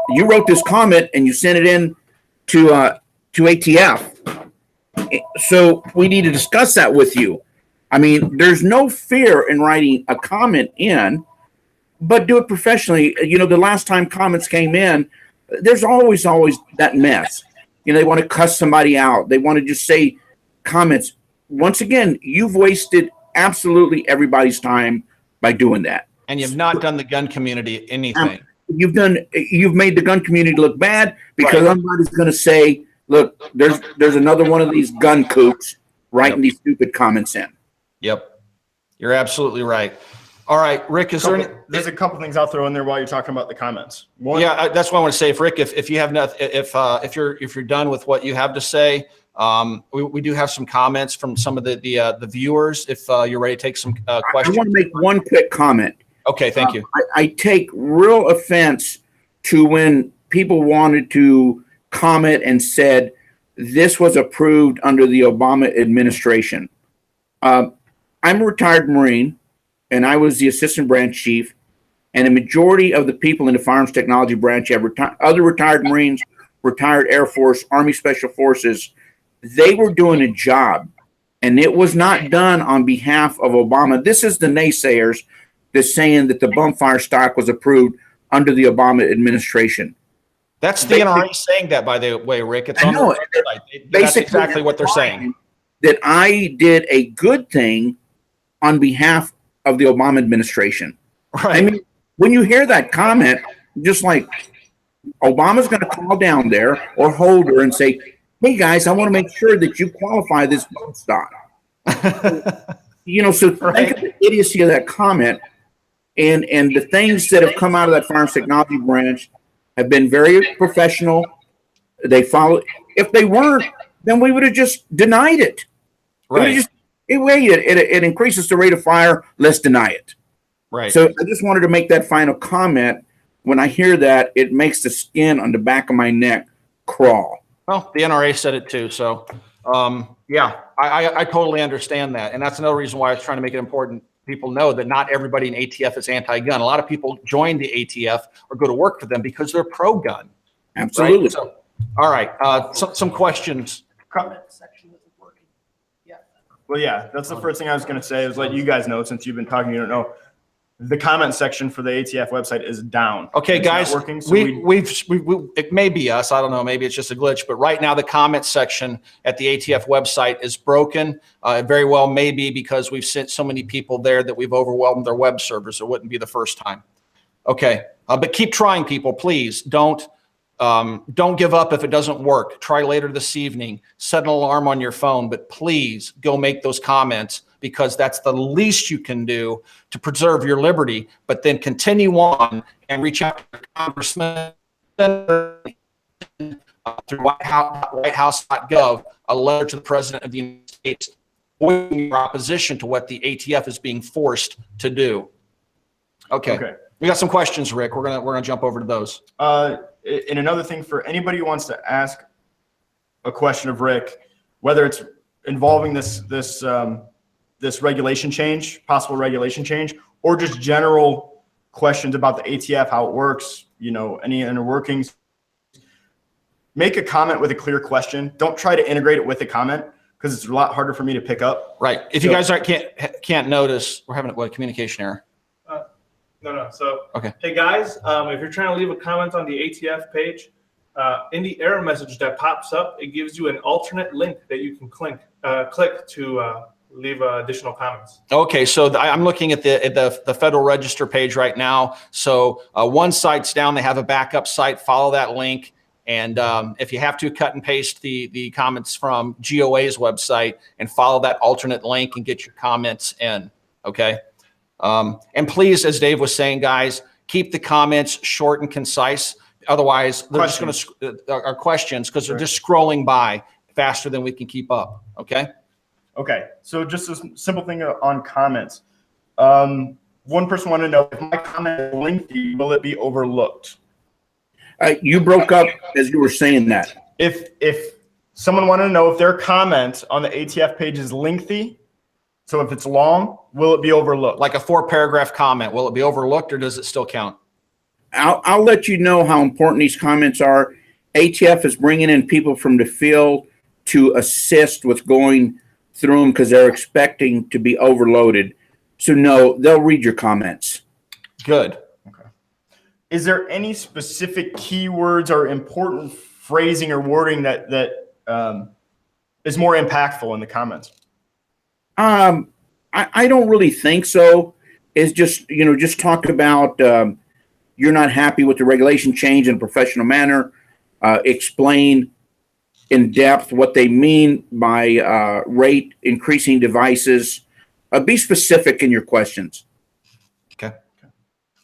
you wrote this comment and you sent it in to ATF. So we need to discuss that with you. I mean, there's no fear in writing a comment in, but do it professionally. The last time comments came in, there's always that mess. They want to cuss somebody out. They want to just say comments. Once again, you've wasted absolutely everybody's time by doing that. And you've not done the gun community anything. You've made the gun community look bad, because somebody's going to say, look, there's another one of these gun kooks writing these stupid comments in. Yep. You're absolutely right. All right, Rick, there's a couple things I'll throw in there while you're talking about the comments. One, that's what I want to say. If Rick, if you have nothing, if you're done with what you have to say, we do have some comments from some of the viewers. If you're ready to take some questions. I want to make one quick comment. Okay, thank you. I take real offense to when people wanted to comment and said this was approved under the Obama administration. I'm a retired Marine, and I was the assistant branch chief, and a majority of the people in the firearms technology branch have other retired Marines, retired Air Force, Army Special Forces. They were doing a job, and it was not done on behalf of Obama. This is the naysayers that's saying that the bump fire stock was approved under the Obama administration. That's the NRA saying that, by the way, Rick. It's on the website. That's exactly what they're saying. That I did a good thing on behalf of the Obama administration. Right. I mean, when you hear that comment, just like Obama's going to call down there or Holder and say, hey guys, I want to make sure that you qualify this bump stock. So idiocy of that comment. And the things that have come out of that Firearms Technology branch have been very professional. They follow. If they weren't, then we would have just denied it. Right. It increases the rate of fire. Let's deny it. Right. So I just wanted to make that final comment. When I hear that, it makes the skin on the back of my neck crawl. Well, the NRA said it too. So, yeah, I totally understand that. And that's another reason why I was trying to make it important. People know that not everybody in ATF is anti-gun. A lot of people join the ATF or go to work for them because they're pro-gun. Absolutely. Right? So, all right. Some questions. Comment section isn't working. Yeah. Well, yeah, that's the first thing I was going to say is let you guys know, since you've been talking, you don't know. The comment section for the ATF website is down. Okay, it's guys, working, so it may be us. I don't know. Maybe it's just a glitch. But right now, the comment section at the ATF website is broken. It very well may be because we've sent so many people there that we've overwhelmed their web servers. It wouldn't be the first time. Okay, but keep trying, people. Please don't give up if it doesn't work. Try later this evening. Set an alarm on your phone. But please go make those comments, because that's the least you can do to preserve your liberty. But then continue on and reach out to your congressman through whitehouse.gov, a letter to the president of the United States, voicing your opposition to what the ATF is being forced to do. Okay. We got some questions, Rick. We're gonna jump over to those. And another thing, for anybody who wants to ask a question of Rick, whether it's involving this regulation change, possible regulation change, or just general questions about the ATF, how it works, any inner workings, make a comment with a clear question. Don't try to integrate it with a comment, because it's a lot harder for me to pick up. Right. If you guys can't notice, we're having a communication error. No. So, okay. Hey guys, if you're trying to leave a comment on the ATF page, in the error message that pops up, it gives you an alternate link that you can click to leave additional comments. Okay, so I'm looking at the Federal Register page right now. So one site's down; they have a backup site. Follow that link, and if you have to, cut and paste the comments from GOA's website and follow that alternate link and get your comments in. Okay. And please, as Dave was saying, guys, keep the comments short and concise. Otherwise, they're just going to our questions, because they're just scrolling by faster than we can keep up. Okay. Okay. So just a simple thing on comments. One person wanted to know, if my comment is lengthy, will it be overlooked? You broke up as you were saying that. If someone wanted to know if their comment on the ATF page is lengthy, so if it's long, will it be overlooked? Like a 4-paragraph comment, will it be overlooked, or does it still count? I'll let you know how important these comments are. ATF is bringing in people from the field to assist with going through them, because they're expecting to be overloaded. So no, they'll read your comments. Good. Okay. Is there any specific keywords or important phrasing or wording that is more impactful in the comments? I don't really think so. It's just talk about you're not happy with the regulation change in a professional manner. Explain in depth what they mean by rate increasing devices. Be specific in your questions. Okay.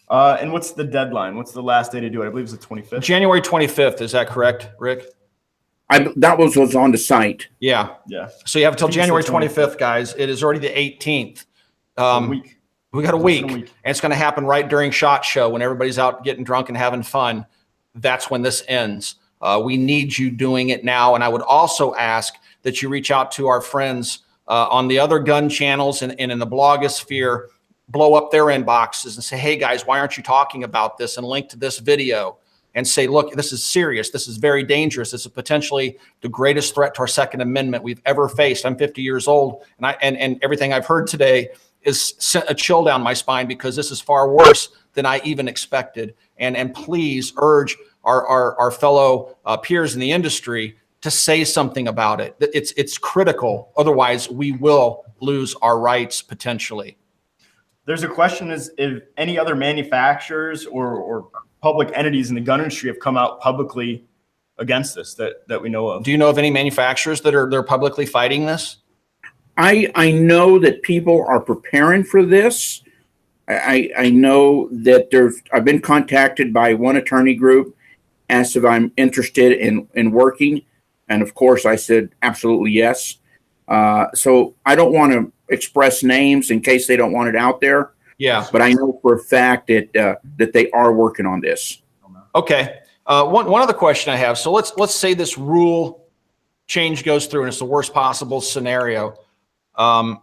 And what's the deadline? What's the last day to do it? I believe it's the 25th. January 25th. Is that correct, Rick? That was on the site. Yeah. Yeah. So you have until January 25th, guys. It is already the 18th. A week. We got a week. And it's going to happen right during SHOT Show, when everybody's out getting drunk and having fun. That's when this ends. We need you doing it now. And I would also ask that you reach out to our friends on the other gun channels and in the blogosphere, blow up their inboxes and say, hey guys, why aren't you talking about this? And link to this video and say, look, this is serious. This is very dangerous. This is potentially the greatest threat to our Second Amendment we've ever faced. I'm 50 years old, and everything I've heard today is sent a chill down my spine, because this is far worse than I even expected. And please urge our fellow peers in the industry to say something about it. It's critical. Otherwise, we will lose our rights potentially. There's a question, is if any other manufacturers or public entities in the gun industry have come out publicly against this that we know of. Do you know of any manufacturers that are publicly fighting this? I know that people are preparing for this. I know that I've been contacted by one attorney group, asked if I'm interested in working. And of course I said, absolutely yes. So I don't want to express names in case they don't want it out there. Yeah. But I know for a fact that they are working on this. Okay. One other question I have. So let's say this rule change goes through and it's the worst possible scenario.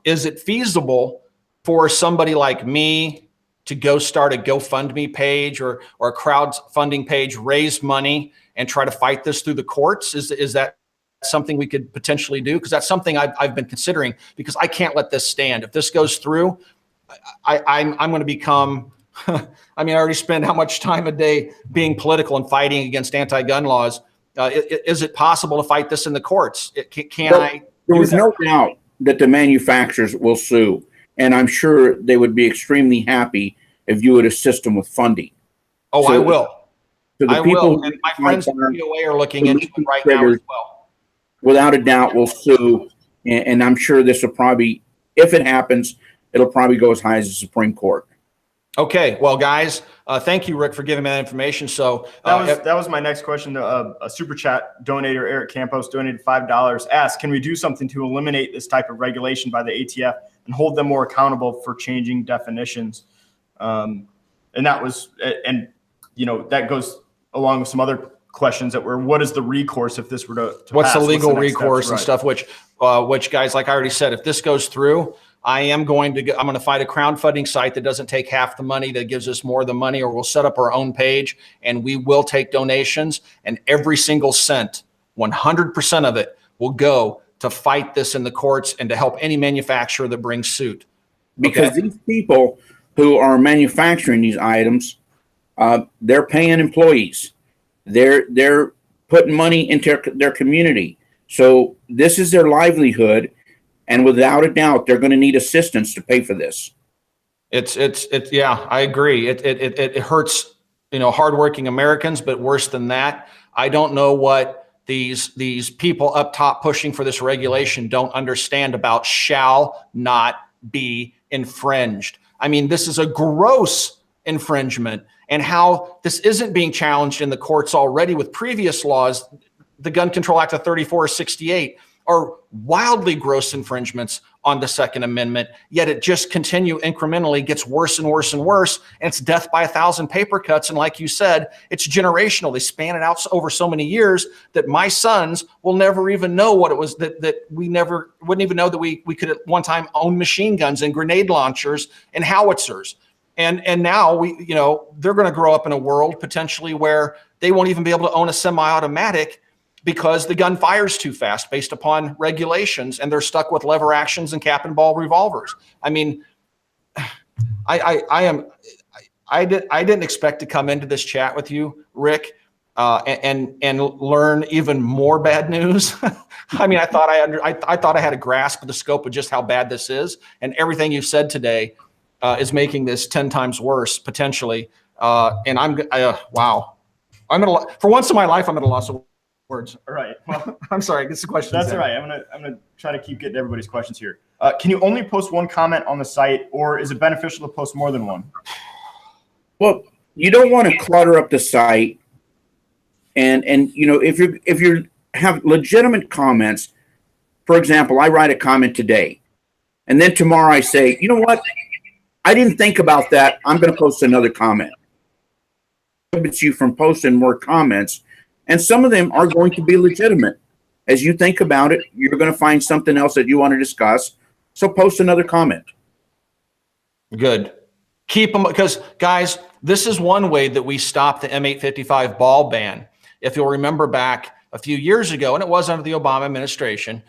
Is it feasible for somebody like me to go start a GoFundMe page or a crowdfunding page, raise money and try to fight this through the courts? Is that something we could potentially do? Because that's something I've been considering, because I can't let this stand. If this goes through, I'm going to become, I mean, I already spend how much time a day being political and fighting against anti-gun laws. Is it possible to fight this in the courts? There was no doubt that the manufacturers will sue. And I'm sure they would be extremely happy if you would assist them with funding. Oh, so, I will. So I will. And my friends at POA are looking into it right now as well. Without a doubt, will sue. And I'm sure this will probably, if it happens, it'll probably go as high as the Supreme Court. Okay. Well, guys, thank you, Rick, for giving me that information. So that was my next question. A super chat donator, Eric Campos, donated $5, asked, can we do something to eliminate this type of regulation by the ATF and hold them more accountable for changing definitions? And that was, and you know, that goes along with some other questions that were, what is the recourse if this were to what's pass? The legal recourse and right. stuff, which guys, like I already said, if this goes through, I'm going to find a crowdfunding site that doesn't take half the money, that gives us more of the money, or we'll set up our own page and we will take donations, and every single cent, 100% of it will go to fight this in the courts and to help any manufacturer that brings suit. Because these people who are manufacturing these items, they're paying employees. They're putting money into their community. So this is their livelihood. And without a doubt, they're going to need assistance to pay for this. It's yeah, I agree. It hurts, you know, hardworking Americans, but worse than that, I don't know what these people up top pushing for this regulation don't understand about shall not be infringed. I mean, this is a gross infringement, and how this isn't being challenged in the courts already with previous laws. The Gun Control Act of 3468 are wildly gross infringements on the Second Amendment, yet it just incrementally gets worse and worse and worse, and it's death by 1,000 paper cuts. And like you said, it's generational. They span it out over so many years that my sons will never even know what it was that we wouldn't even know that we could at one time own machine guns and grenade launchers and howitzers. And now they're going to grow up in a world potentially where they won't even be able to own a semi-automatic because the gun fires too fast based upon regulations, and they're stuck with lever actions and cap and ball revolvers. I mean, I didn't expect to come into this chat with you, Rick, and learn even more bad news. I mean, I thought I had a grasp of the scope of just how bad this is, and everything you've said today is making this 10 times worse potentially. And wow, for once in my life, I'm at a loss of words. All right. Well, I'm sorry. This is a question. That's all right. I'm gonna try to keep getting everybody's questions here. Can you only post one comment on the site, or is it beneficial to post more than one? Well, you don't want to clutter up the site, and you know, if you have legitimate comments. For example, I write a comment today, and then tomorrow I say, you know what? I didn't think about that. I'm going to post another comment. It prohibits you from posting more comments. And some of them are going to be legitimate. As you think about it, you're going to find something else that you want to discuss. So post another comment. Good. Keep them, because guys, this is one way that we stopped the M855 ball ban. If you'll remember back a few years ago, and it was under the Obama administration,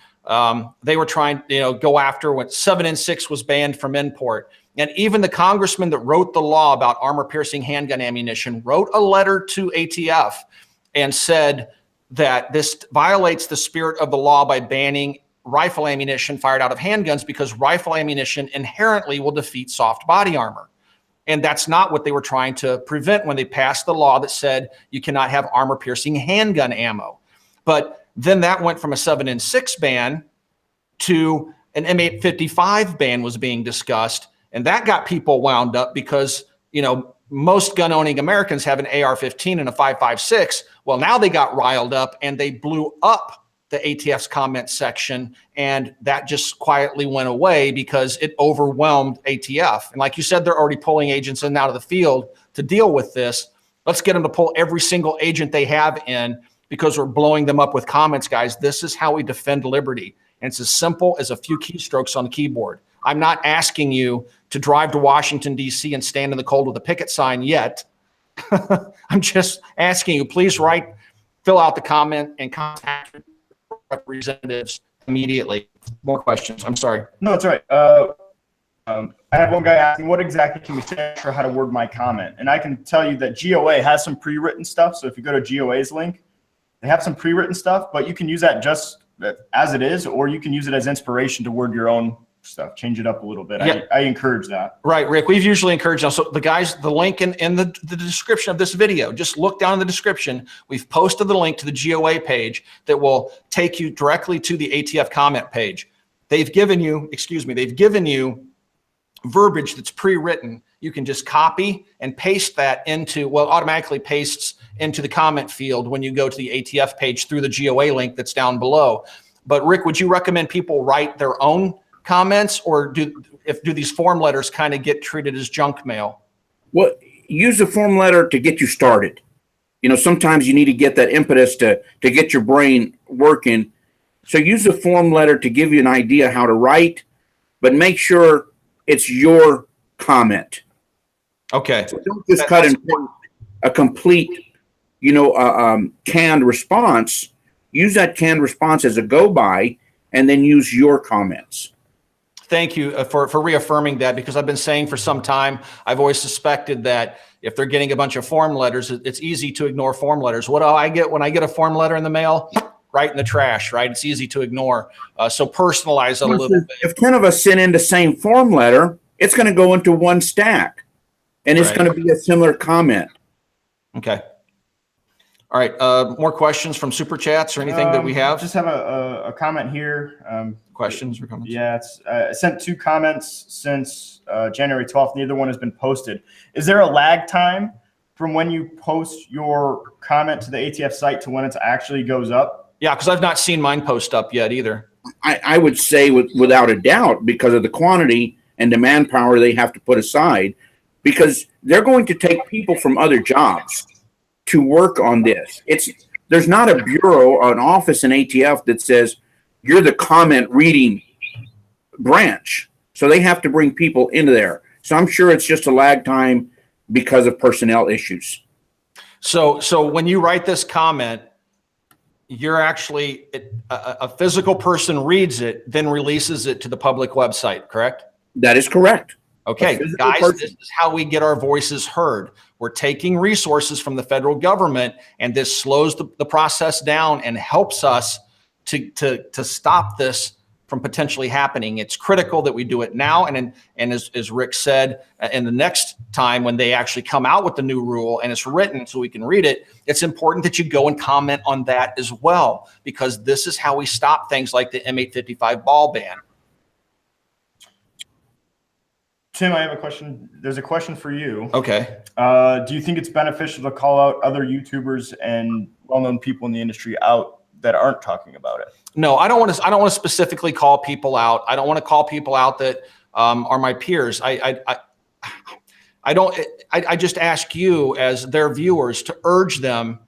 they were trying to go after when 7.6 was banned from import. And even the congressman that wrote the law about armor-piercing handgun ammunition wrote a letter to ATF and said that this violates the spirit of the law by banning rifle ammunition fired out of handguns, because rifle ammunition inherently will defeat soft body armor. And that's not what they were trying to prevent when they passed the law that said you cannot have armor-piercing handgun ammo. But then that went from a 7.6 ban to an M855 ban was being discussed, and that got people wound up because, you know, most gun-owning Americans have an AR-15 and a 5.56. Well, now they got riled up and they blew up the ATF's comment section, and that just quietly went away because it overwhelmed ATF. And like you said, they're already pulling agents in and out of the field to deal with this. Let's get them to pull every single agent they have in, because we're blowing them up with comments, guys. This is how we defend liberty. And it's as simple as a few keystrokes on the keyboard. I'm not asking you to drive to Washington, D.C. and stand in the cold with a picket sign yet. I'm just asking you, please fill out the comment and contact representatives immediately. More questions. I'm sorry. No, that's all right. I had one guy asking, what exactly can we say for how to word my comment? And I can tell you that GOA has some pre-written stuff. So if you go to GOA's link, they have some pre-written stuff, but you can use that just as it is, or you can use it as inspiration to word your own stuff, change it up a little bit. Yeah. I encourage that. Right, Rick. We've usually encouraged them. So the link in the description of this video, just look down in the description. We've posted the link to the GOA page that will take you directly to the ATF comment page. They've given you verbiage that's pre-written. You can just copy and paste that into, well, automatically pastes into the comment field when you go to the ATF page through the GOA link that's down below. But Rick, would you recommend people write their own comments, or do these form letters kind of get treated as junk mail? Well, use a form letter to get you started. You know, sometimes you need to get that impetus to get your brain working. So use a form letter to give you an idea how to write, but make sure it's your comment. Okay. So don't just cut and paste a complete, canned response. Use that canned response as a go-by, and then use your comments. Thank you for reaffirming that, because I've been saying for some time, I've always suspected that if they're getting a bunch of form letters, it's easy to ignore form letters. What do I get when I get a form letter in the mail? Right in the trash, right? It's easy to ignore. So personalize it a little bit. If 10 of us send in the same form letter, it's going to go into one stack, and it's going to be a similar comment. Okay. All right. More questions from Super Chats or anything that we have? Just have a comment here. Questions or comments? Yeah, I sent 2 comments since January 12th. Neither one has been posted. Is there a lag time from when you post your comment to the ATF site to when it actually goes up? Yeah, because I've not seen mine post up yet either. I would say without a doubt, because of the quantity and the manpower they have to put aside, because they're going to take people from other jobs to work on this. There's not a bureau or an office in ATF that says you're the comment reading branch. So they have to bring people into there. So I'm sure it's just a lag time because of personnel issues. So when you write this comment, you're actually a physical person reads it, then releases it to the public website, correct? That is correct. Okay, guys, this is how we get our voices heard. We're taking resources from the federal government, and this slows the process down and helps us to stop this from potentially happening. It's critical that we do it now. And as Rick said, in the next time when they actually come out with the new rule and it's written so we can read it, it's important that you go and comment on that as well, because this is how we stop things like the M855 ball ban. Tim, I have a question. There's a question for you. Okay. Do you think it's beneficial to call out other YouTubers and well-known people in the industry out that aren't talking about it? No, I don't want to specifically call people out. I don't want to call people out that are my peers. I just ask you as their viewers to urge them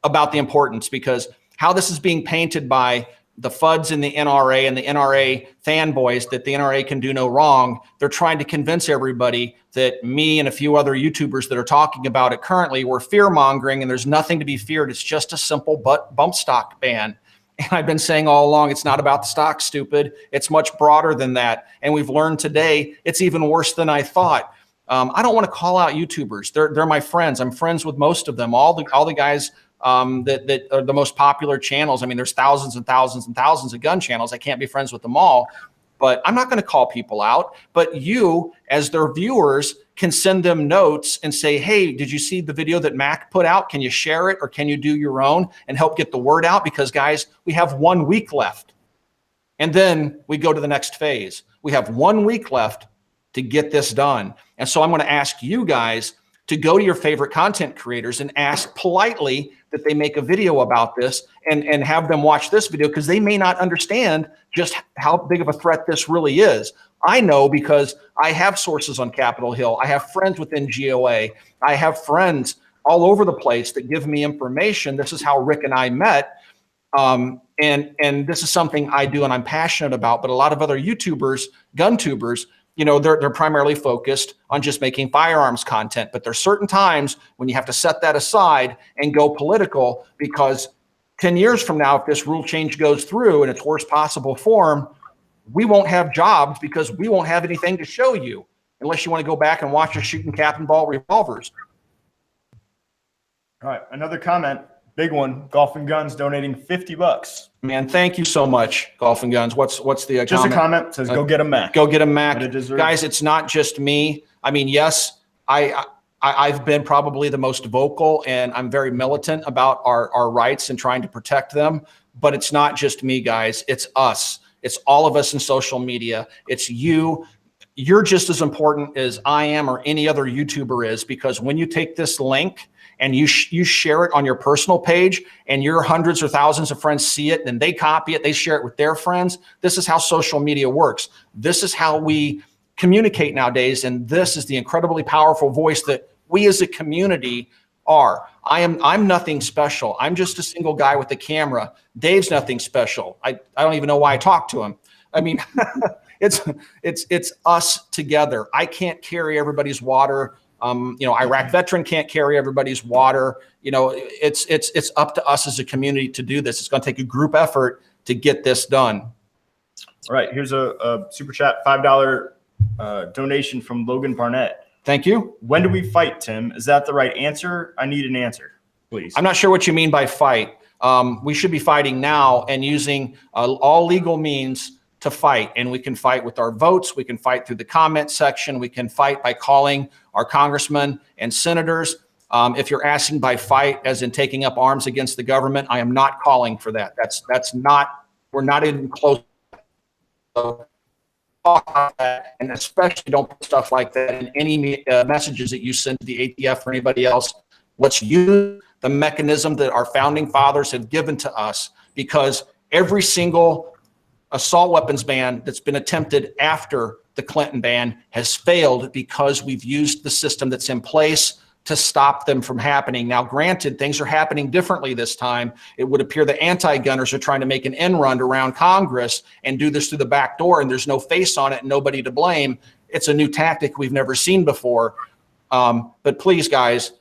about the importance, because how this is being painted by the FUDs in the NRA and the NRA fanboys that the NRA can do no wrong. They're trying to convince everybody that me and a few other YouTubers that are talking about it currently were fear mongering, and there's nothing to be feared. It's just a simple bump stock ban. And I've been saying all along, it's not about the stock, stupid. It's much broader than that. And we've learned today it's even worse than I thought. I don't want to call out YouTubers. They're my friends. I'm friends with most of them. All the guys that are the most popular channels. I mean, there's thousands and thousands and thousands of gun channels. I can't be friends with them all, but I'm not going to call people out. But you, as their viewers, can send them notes and say, hey, did you see the video that Mac put out? Can you share it, or can you do your own and help get the word out? Because guys, we have 1 week left. And then we go to the next phase. We have 1 week left to get this done. And so I'm going to ask you guys to go to your favorite content creators and ask politely that they make a video about this and have them watch this video, because they may not understand just how big of a threat this really is. I know because I have sources on Capitol Hill. I have friends within GOA. I have friends all over the place that give me information. This is how Rick and I met. And this is something I do and I'm passionate about, but a lot of other YouTubers, gun tubers, you know, they're primarily focused on just making firearms content. But there's certain times when you have to set that aside and go political, because 10 years from now, if this rule change goes through in its worst possible form, we won't have jobs because we won't have anything to show you unless you want to go back and watch us shooting cap and ball revolvers. All right, another comment, big one. Golf and Guns donating $50. Man, thank you so much, Golf and Guns. What's the Just comment? a comment says, "Go get a Mac." Go get a Mac, Deserves- guys. It's not just me. I mean, yes, I've been probably the most vocal, and I'm very militant about our rights and trying to protect them. But it's not just me, guys. It's us. It's all of us in social media. It's you. You're just as important as I am or any other YouTuber is, because when you take this link and you share it on your personal page and your hundreds or thousands of friends see it, and they copy it, they share it with their friends. This is how social media works. This is how we communicate nowadays. And this is the incredibly powerful voice that we as a community are. I'm nothing special. I'm just a single guy with a camera. Dave's nothing special. I don't even know why I talk to him. I mean, it's us together. I can't carry everybody's water. You know, Iraq veteran can't carry everybody's water. You know, it's up to us as a community to do this. It's going to take a group effort to get this done. All right, here's a super chat, $5 donation from Logan Barnett. Thank you. When do we fight, Tim? Is that the right answer? I need an answer, please. I'm not sure what you mean by fight. We should be fighting now and using all legal means to fight. And we can fight with our votes. We can fight through the comment section. We can fight by calling our congressmen and senators. If you're asking by fight, as in taking up arms against the government, I am not calling for that. That's not, we're not even close. So, talk about that, and especially don't put stuff like that in any messages that you send to the ATF or anybody else. Let's use the mechanism that our founding fathers have given to us, because every single assault weapons ban that's been attempted after the Clinton ban has failed because we've used the system that's in place to stop them from happening. Now, granted, things are happening differently this time. It would appear the anti-gunners are trying to make an end run around Congress and do this through the back door, and there's no face on it and nobody to blame. It's a new tactic we've never seen before. But please, guys,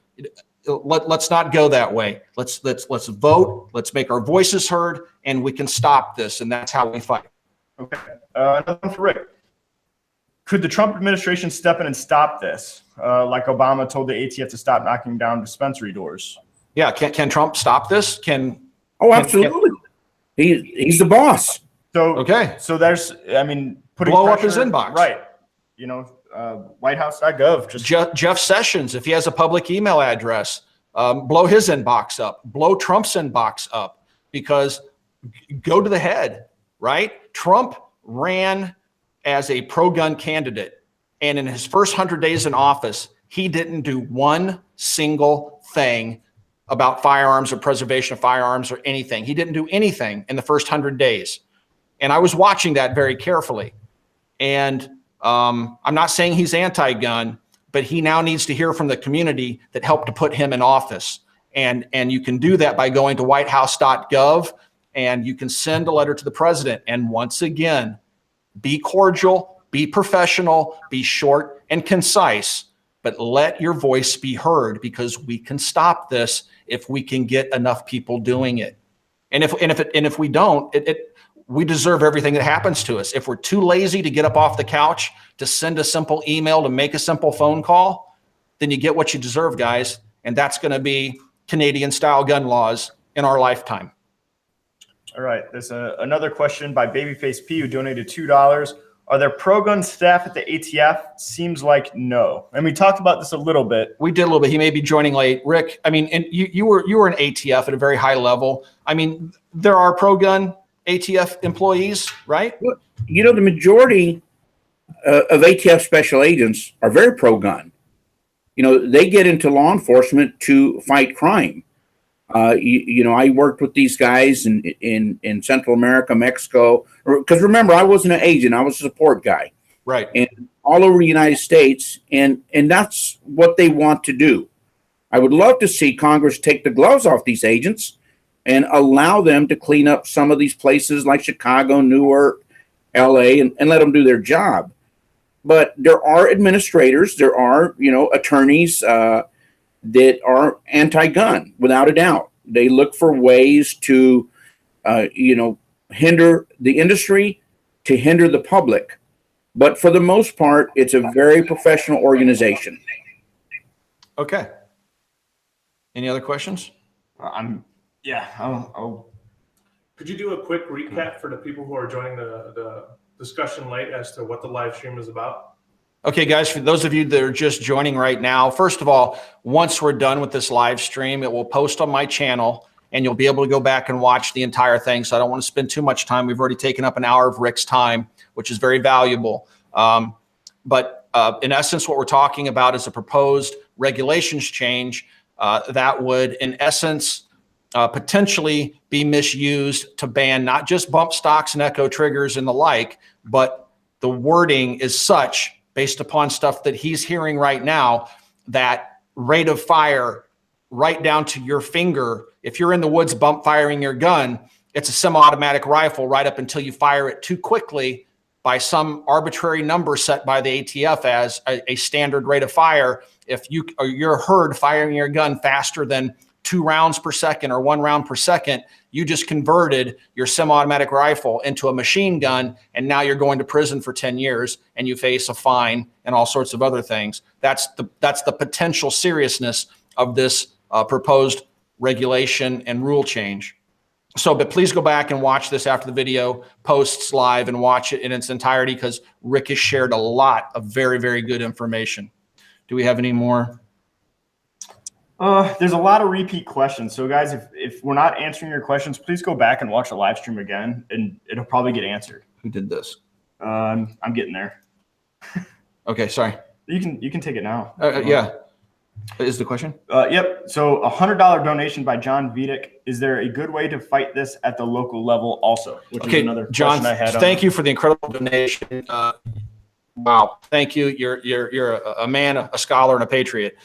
let's not go that way. Let's vote. Let's make our voices heard, and we can stop this. And that's how we fight. Okay. Another one for Rick. Could the Trump administration step in and stop this? Like Obama told the ATF to stop knocking down dispensary doors. Yeah. Can Trump stop this? Oh, absolutely. He's the boss. So, Okay. So there's, I mean, putting Blow up pressure- his inbox. Right. You know, whitehouse.gov. Just Jeff Sessions, if he has a public email address, blow his inbox up, blow Trump's inbox up, because go to the head, right? Trump ran as a pro-gun candidate, and in his first 100 days in office, he didn't do one single thing about firearms or preservation of firearms or anything. He didn't do anything in the first 100 days. And I was watching that very carefully. And I'm not saying he's anti-gun, but he now needs to hear from the community that helped to put him in office. And you can do that by going to whitehouse.gov, and you can send a letter to the president. And once again, be cordial, be professional, be short and concise, but let your voice be heard, because we can stop this if we can get enough people doing it. And if we don't, we deserve everything that happens to us. If we're too lazy to get up off the couch, to send a simple email, to make a simple phone call, then you get what you deserve, guys. And that's going to be Canadian style gun laws in our lifetime. all right. There's another question by Babyface P, who donated $2. Are there pro-gun staff at the ATF? Seems like no. And we talked about this a little bit. We did a little bit. He may be joining late. Rick, I mean, and you were an ATF at a very high level. I mean, there are pro-gun ATF employees, right? You know, the majority of ATF special agents are very pro-gun. You know, they get into law enforcement to fight crime. You know, I worked with these guys in Central America, Mexico, because remember, I wasn't an agent, I was a support guy. Right. And all over the United States, and that's what they want to do. I would love to see Congress take the gloves off these agents and allow them to clean up some of these places like Chicago, Newark, LA, and let them do their job. But there are administrators, there are, you know, attorneys that are anti-gun, without a doubt. They look for ways to, you know, hinder the industry, to hinder the public. But for the most part, it's a very professional organization. Okay. Any other questions? Could you do a quick recap for the people who are joining the discussion late as to what the live stream is about? Okay, guys, for those of you that are just joining right now, first of all, once we're done with this live stream, it will post on my channel and you'll be able to go back and watch the entire thing. So I don't want to spend too much time. We've already taken up an hour of Rick's time, which is very valuable. But in essence, what we're talking about is a proposed regulations change that would, in essence, potentially be misused to ban not just bump stocks and echo triggers and the like, but the wording is such, based upon stuff that he's hearing right now, that rate of fire right down to your finger. If you're in the woods bump firing your gun, it's a semi-automatic rifle right up until you fire it too quickly by some arbitrary number set by the ATF as a standard rate of fire. If you're heard firing your gun faster than 2 rounds per second or 1 round per second, you just converted your semi-automatic rifle into a machine gun, and now you're going to prison for 10 years and you face a fine and all sorts of other things. That's the potential seriousness of this proposed regulation and rule change. So, but please go back and watch this after the video posts live and watch it in its entirety, because Rick has shared a lot of very, very good information. Do we have any more? There's a lot of repeat questions. So guys, if we're not answering your questions, please go back and watch the live stream again and it'll probably get answered. Who did this? I'm getting there. Okay, sorry. You can take it now. Yeah. Is the question? Yep. So $100 donation by John Vidic. Is there a good way to fight this at the local level also? Which is another John, question I had. Thank you for the incredible donation. Wow. Thank you. You're a man, a scholar, and a patriot.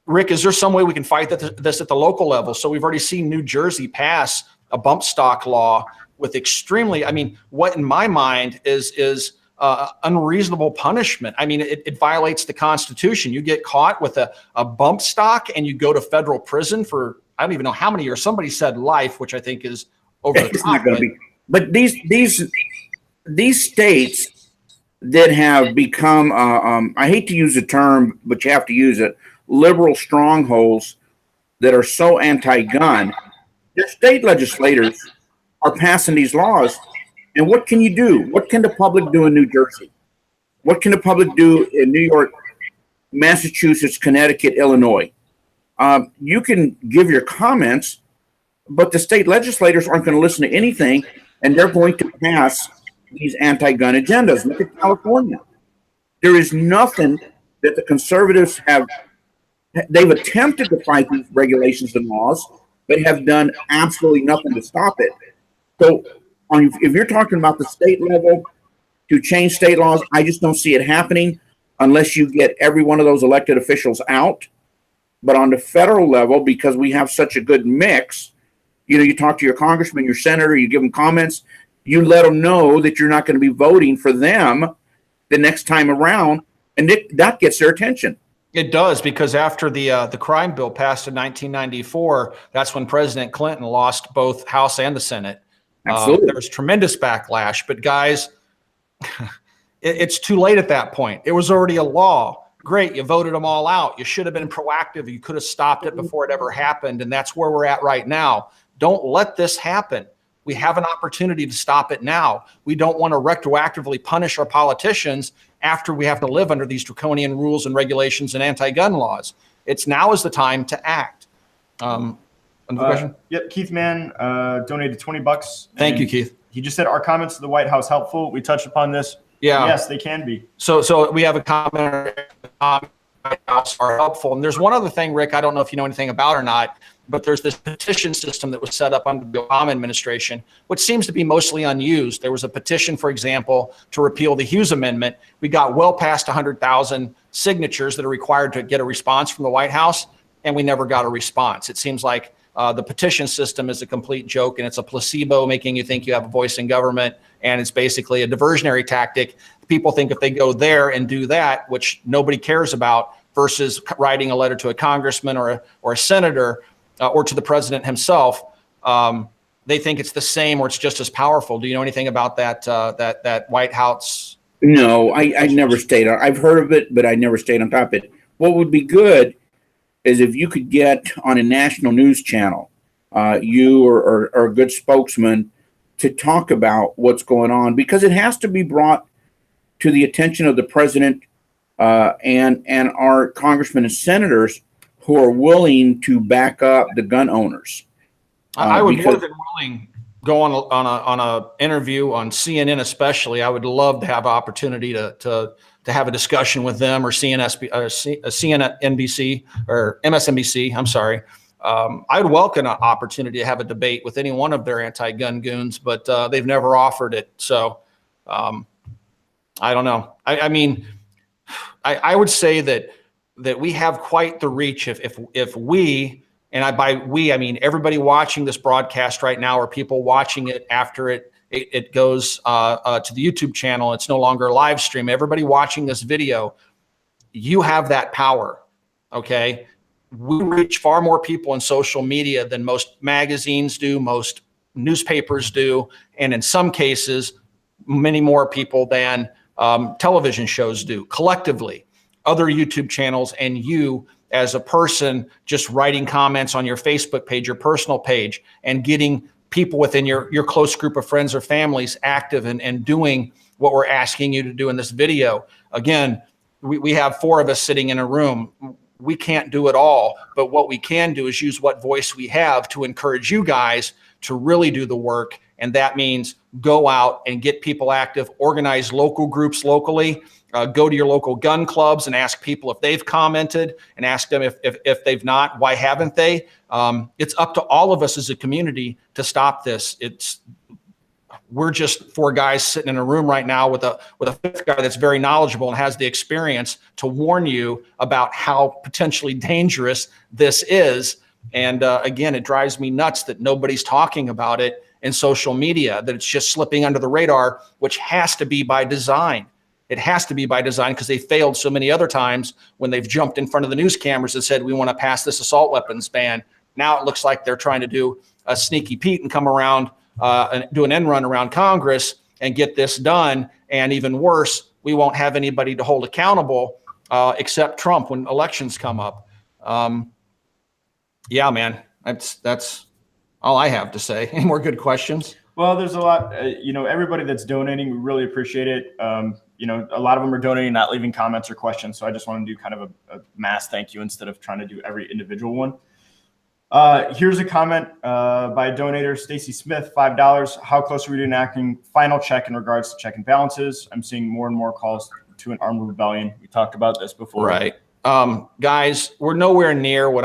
Rick, is there some way we can fight this at the local level? So we've already seen New Jersey pass a bump stock law with extremely, I mean, what in my mind is unreasonable punishment. I mean, it violates the Constitution. You get caught with a bump stock and you go to federal prison for, I don't even know how many years. Somebody said life, which I think is over the top. It's not going to be. But these states that have become, I hate to use the term, but you have to use it, liberal strongholds that are so anti-gun, their state legislators are passing these laws. And what can you do? What can the public do in New Jersey? What can the public do in New York, Massachusetts, Connecticut, Illinois? You can give your comments, but the state legislators aren't going to listen to anything, and they're going to pass these anti-gun agendas. Look at California. There is nothing that the conservatives have. They've attempted to fight these regulations and laws, but have done absolutely nothing to stop it. So if you're talking about the state level to change state laws, I just don't see it happening unless you get every one of those elected officials out. But on the federal level, because we have such a good mix, you know, you talk to your congressman, your senator, you give them comments, you let them know that you're not going to be voting for them the next time around, and that gets their attention. It does, because after the crime bill passed in 1994, that's when President Clinton lost both House and the Senate. Absolutely. There was tremendous backlash, but guys, it's too late at that point. It was already a law. Great, you voted them all out. You should have been proactive. You could have stopped it before it ever happened, and that's where we're at right now. Don't let this happen. We have an opportunity to stop it now. We don't want to retroactively punish our politicians after we have to live under these draconian rules and regulations and anti-gun laws. Now is the time to act. Another question? Yep. Keith Mann donated $20. Thank you, Keith. He just said, "Are comments to the White House helpful?" We touched upon this. Yeah. Yes, they can be. So we have a comment. White House are helpful. And there's one other thing, Rick, I don't know if you know anything about or not, but there's this petition system that was set up under the Obama administration, which seems to be mostly unused. There was a petition, for example, to repeal the Hughes Amendment. We got well past 100,000 signatures that are required to get a response from the White House, and we never got a response. It seems like the petition system is a complete joke, and it's a placebo making you think you have a voice in government, and it's basically a diversionary tactic. People think if they go there and do that, which nobody cares about, versus writing a letter to a congressman or a senator or to the president himself, they think it's the same or it's just as powerful. Do you know anything about that White House? No, I never stayed on. I've heard of it, but I never stayed on top of it. What would be good is if you could get on a national news channel, you or a good spokesman to talk about what's going on, because it has to be brought to the attention of the president and our congressmen and senators who are willing to back up the gun owners. I would more than willing go on a interview on CNN, especially. I would love to have an opportunity to have a discussion with them, or CNN, NBC or MSNBC. I'm sorry. I would welcome an opportunity to have a debate with any one of their anti-gun goons, but they've never offered it. So I don't know. I mean, I would say that we have quite the reach if we, and by we, I mean everybody watching this broadcast right now, or people watching it after it goes to the YouTube channel. It's no longer a live stream. Everybody watching this video, you have that power, okay? We reach far more people in social media than most magazines do, most newspapers do, and in some cases, many more people than television shows do collectively. Other YouTube channels, and you as a person just writing comments on your Facebook page, your personal page, and getting people within your close group of friends or families active and doing what we're asking you to do in this video. Again, we have 4 of us sitting in a room. We can't do it all, but what we can do is use what voice we have to encourage you guys to really do the work. And that means go out and get people active, organize local groups locally, go to your local gun clubs and ask people if they've commented, and ask them if they've not, why haven't they? It's up to all of us as a community to stop this. We're just 4 guys sitting in a room right now with a 5th guy that's very knowledgeable and has the experience to warn you about how potentially dangerous this is. And again, it drives me nuts that nobody's talking about it in social media, that it's just slipping under the radar, which has to be by design. It has to be by design, because they failed so many other times when they've jumped in front of the news cameras and said, we want to pass this assault weapons ban. Now it looks like they're trying to do a sneaky Pete and come around and do an end run around Congress and get this done. And even worse, we won't have anybody to hold accountable except Trump when elections come up. Yeah, man, that's all I have to say. Any more good questions? Well, there's a lot, everybody that's donating, we really appreciate it. A lot of them are donating, not leaving comments or questions. So I just want to do kind of a mass thank you instead of trying to do every individual one. Here's a comment by a donator, Stacy Smith, $5. How close are we to enacting final check in regards to check and balances? I'm seeing more and more calls to an armed rebellion. We talked about this before. Right. Guys, we're nowhere near what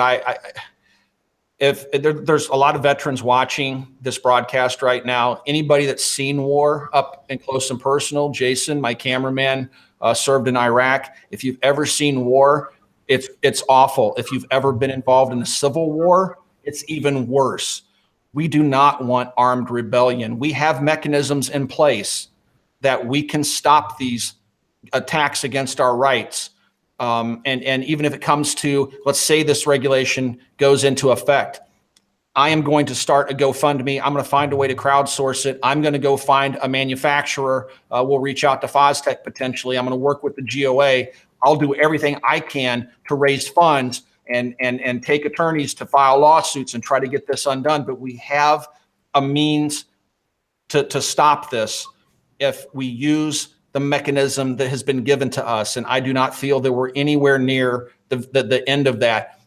there's a lot of veterans watching this broadcast right now. Anybody that's seen war up and close and personal, Jason, my cameraman, served in Iraq. If you've ever seen war, it's awful. If you've ever been involved in a civil war, it's even worse. We do not want armed rebellion. We have mechanisms in place that we can stop these attacks against our rights. And even if it comes to, let's say this regulation goes into effect, I am going to start a GoFundMe. I'm going to find a way to crowdsource it. I'm going to go find a manufacturer. We'll reach out to FOSTEC potentially. I'm going to work with the GOA. I'll do everything I can to raise funds and take attorneys to file lawsuits and try to get this undone. But we have a means to stop this if we use the mechanism that has been given to us. And I do not feel that we're anywhere near the end of that.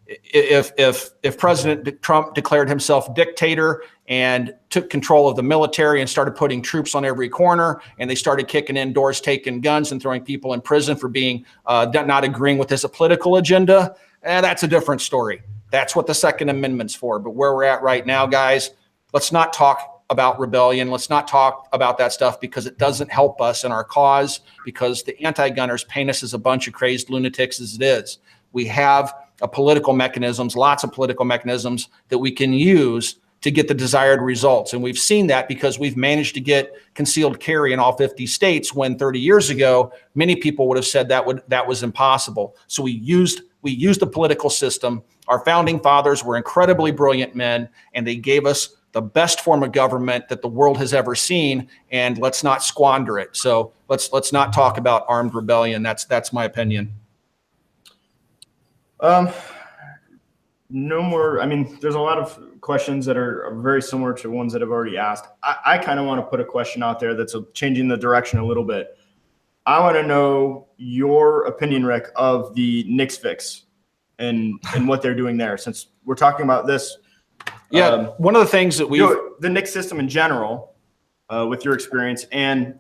if President Trump declared himself dictator and took control of the military and started putting troops on every corner, and they started kicking in doors, taking guns, and throwing people in prison for being not agreeing with his political agenda, that's a different story. That's what the Second Amendment's for. But where we're at right now, guys, let's not talk about rebellion. Let's not talk about that stuff, because it doesn't help us in our cause, because the anti-gunners paint us as a bunch of crazed lunatics as it is. We have political mechanisms, lots of political mechanisms that we can use to get the desired results. And we've seen that because we've managed to get concealed carry in all 50 states, when 30 years ago, many people would have said that was impossible. So we used the political system. Our founding fathers were incredibly brilliant men, and they gave us the best form of government that the world has ever seen, and let's not squander it. So let's not talk about armed rebellion. That's my opinion. No more. I mean, there's a lot of questions that are very similar to ones that I've already asked. I kind of want to put a question out there that's changing the direction a little bit. I want to know your opinion, Rick, of the NICS fix and what they're doing there, since we're talking about this. Yeah, one of the things that the NICS system in general, with your experience, and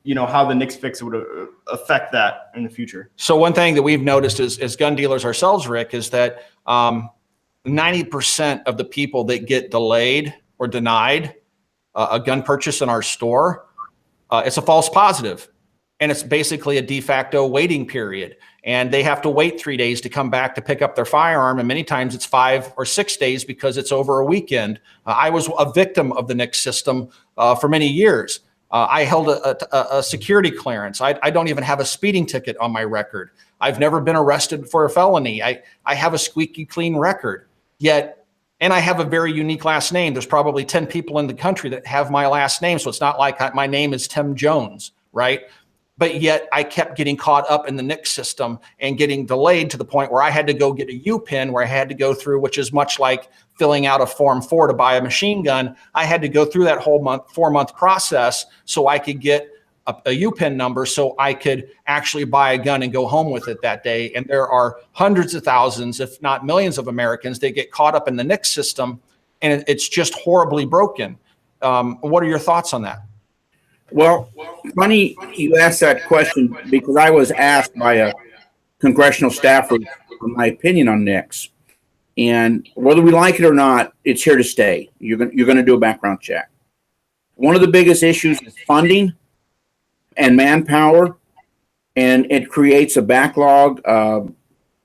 how the NICS fix would affect that in the future. So one thing that we've noticed as gun dealers ourselves, Rick, is that 90% of the people that get delayed or denied a gun purchase in our store, it's a false positive. And it's basically a de facto waiting period. And they have to wait 3 days to come back to pick up their firearm. And many times it's 5 or 6 days because it's over a weekend. I was a victim of the NICS system for many years. I held a security clearance. I don't even have a speeding ticket on my record. I've never been arrested for a felony. I have a squeaky clean record. Yet, and I have a very unique last name. There's probably 10 people in the country that have my last name. So it's not like my name is Tim Jones, right? But yet I kept getting caught up in the NICS system and getting delayed to the point where I had to go get a U-Pin, where I had to go through, which is much like filling out a Form 4 to buy a machine gun. I had to go through that whole 4-month process so I could get a U-Pin number so I could actually buy a gun and go home with it that day. And there are hundreds of thousands, if not millions of Americans that get caught up in the NICS system, and it's just horribly broken. What are your thoughts on that? Well, funny you asked that question, because I was asked by a congressional staffer for my opinion on NICS. And whether we like it or not, it's here to stay. You're going to do a background check. One of the biggest issues is funding and manpower, and it creates a backlog.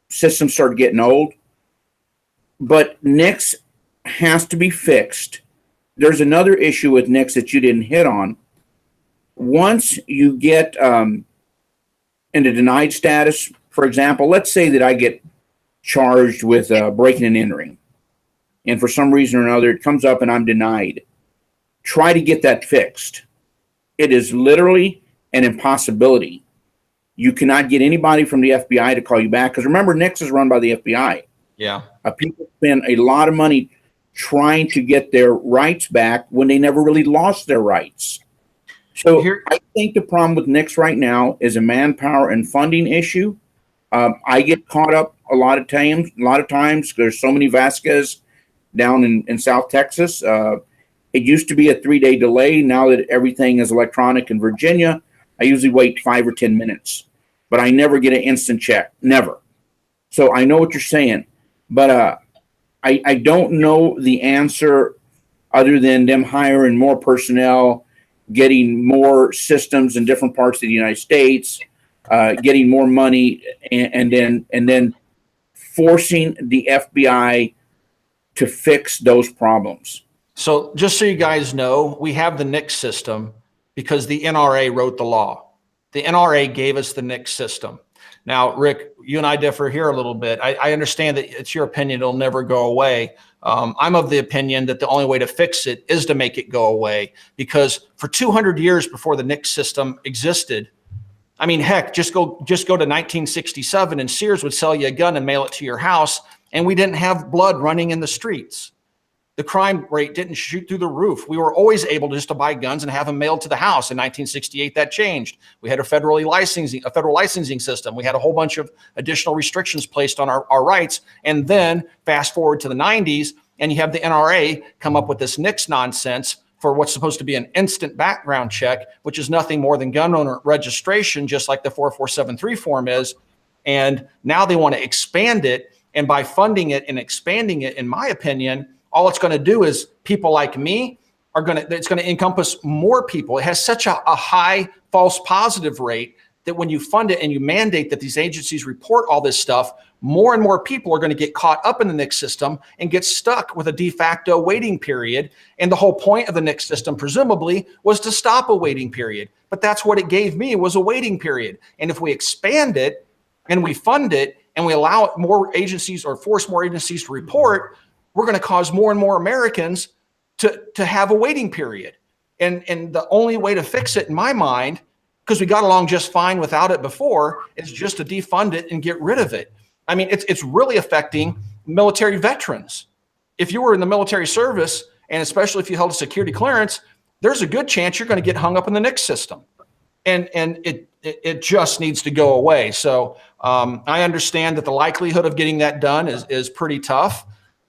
Systems start getting old. But NICS has to be fixed. There's another issue with NICS that you didn't hit on. Once you get in a denied status, for example, let's say that I get charged with breaking and entering, and for some reason or another it comes up and I'm denied. Try to get that fixed. It is literally an impossibility. You cannot get anybody from the FBI to call you back, because remember, NICS is run by the FBI. Yeah. People spend a lot of money trying to get their rights back when they never really lost their rights. So I think the problem with NICS right now is a manpower and funding issue. I get caught up a lot of times. There's so many Vasquez down in South Texas. It used to be a 3-day delay. Now that everything is electronic in Virginia, I usually wait 5 or 10 minutes. But I never get an instant check. Never. So I know what you're saying. But I don't know the answer other than them hiring more personnel, getting more systems in different parts of the United States, getting more money, and then forcing the FBI to fix those problems. So just so you guys know, we have the NICS system because the NRA wrote the law. The NRA gave us the NICS system. Now, Rick, you and I differ here a little bit. I understand that it's your opinion it'll never go away. I'm of the opinion that the only way to fix it is to make it go away, because for 200 years before the NICS system existed, I mean, heck, just go to 1967 and Sears would sell you a gun and mail it to your house, and we didn't have blood running in the streets. the crime rate didn't shoot through the roof. We were always able to just to buy guns and have them mailed to the house. In 1968, that changed. We had a federal licensing system. We had a whole bunch of additional restrictions placed on our rights. And then fast forward to the 90s, and you have the NRA come up with this NICS nonsense for what's supposed to be an instant background check, which is nothing more than gun owner registration, just like the 4473 form is. And now they want to expand it. And by funding it and expanding it, in my opinion, all it's going to do is people like me it's going to encompass more people. It has such a high false positive rate that when you fund it and you mandate that these agencies report all this stuff, more and more people are going to get caught up in the NICS system and get stuck with a de facto waiting period. And the whole point of the NICS system, presumably, was to stop a waiting period. But that's what it gave me, was a waiting period. And if we expand it and we fund it and we allow more agencies or force more agencies to report, we're going to cause more and more Americans to have a waiting period. And the only way to fix it, in my mind, because we got along just fine without it before, is just to defund it and get rid of it. I mean, it's really affecting military veterans. If you were in the military service, and especially if you held a security clearance, there's a good chance you're going to get hung up in the NICS system. And it just needs to go away. So I understand that the likelihood of getting that done is pretty tough.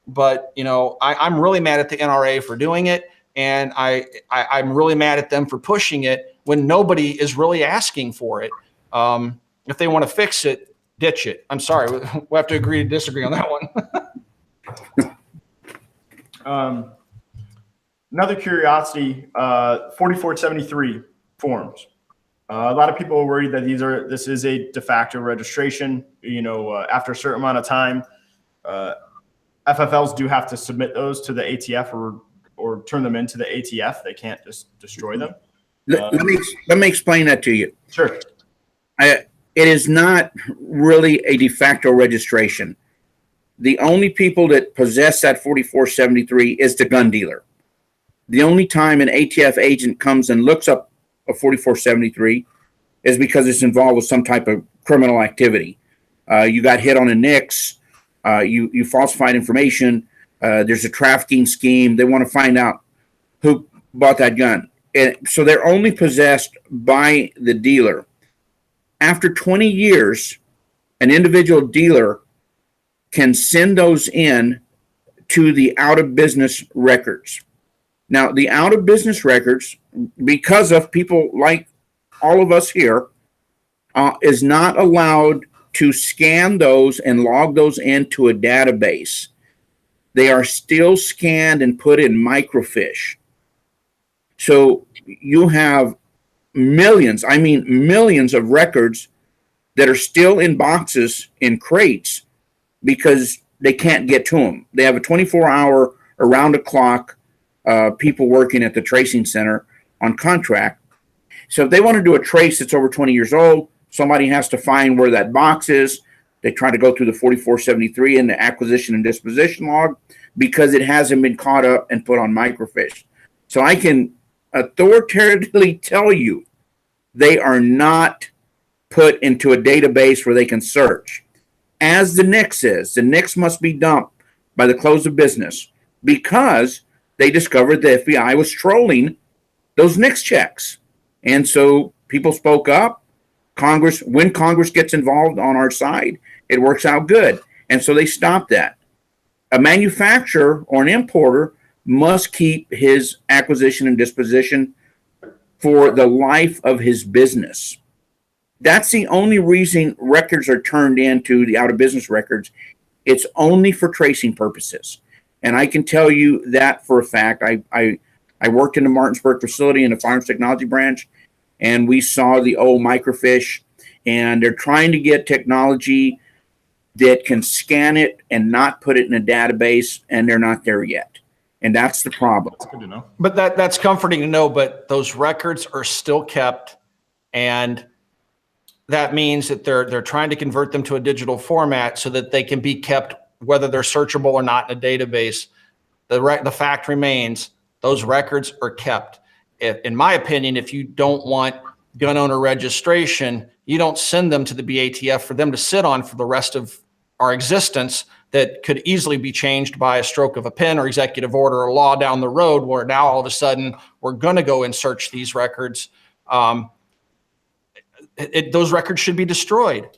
But, you know, I'm really mad at the NRA for doing it. And I'm really mad at them for pushing it when nobody is really asking for it. If they want to fix it, ditch it. I'm sorry. We'll have to agree to disagree on that one. Another curiosity, 4473 forms. A lot of people are worried that this is a de facto registration. You know, after a certain amount of time, FFLs do have to submit those to the ATF or turn them into the ATF. They can't just destroy them. Let me explain that to you. Sure. It is not really a de facto registration. The only people that possess that 4473 is the gun dealer. The only time an ATF agent comes and looks up a 4473 is because it's involved with some type of criminal activity. You got hit on a NICS, you falsified information, there's a trafficking scheme. They want to find out who bought that gun. And so they're only possessed by the dealer. After 20 years, an individual dealer can send those in to the out of business records. Now, the out of business records, because of people like all of us here, is not allowed to scan those and log those into a database. They are still scanned and put in microfiche. So you have millions of records that are still in boxes, in crates, because they can't get to them. They have a 24-hour, around-the-clock people working at the tracing center on contract. So if they want to do a trace that's over 20 years old, somebody has to find where that box is. They try to go through the 4473 and the acquisition and disposition log because it hasn't been caught up and put on microfiche. So I can authoritatively tell you they are not put into a database where they can search. As the NICS is, the NICS must be dumped by the close of business because they discovered the FBI was trolling those NICS checks. And so people spoke up. When Congress gets involved on our side, it works out good. And so they stopped that. A manufacturer or an importer must keep his acquisition and disposition for the life of his business. That's the only reason records are turned into the out of business records. It's only for tracing purposes. And I can tell you that for a fact. I worked in the Martinsburg facility in the firearms technology branch, and we saw the old microfiche, and they're trying to get technology that can scan it and not put it in a database, and they're not there yet. And that's the problem. That's good to know. But that's comforting to know, but those records are still kept, and that means that they're trying to convert them to a digital format so that they can be kept, whether they're searchable or not in a database. The fact remains, those records are kept. In my opinion, if you don't want gun owner registration, you don't send them to the BATF for them to sit on for the rest of our existence. that could easily be changed by a stroke of a pen or executive order or law down the road, where now all of a sudden we're going to go and search these records. Those records should be destroyed.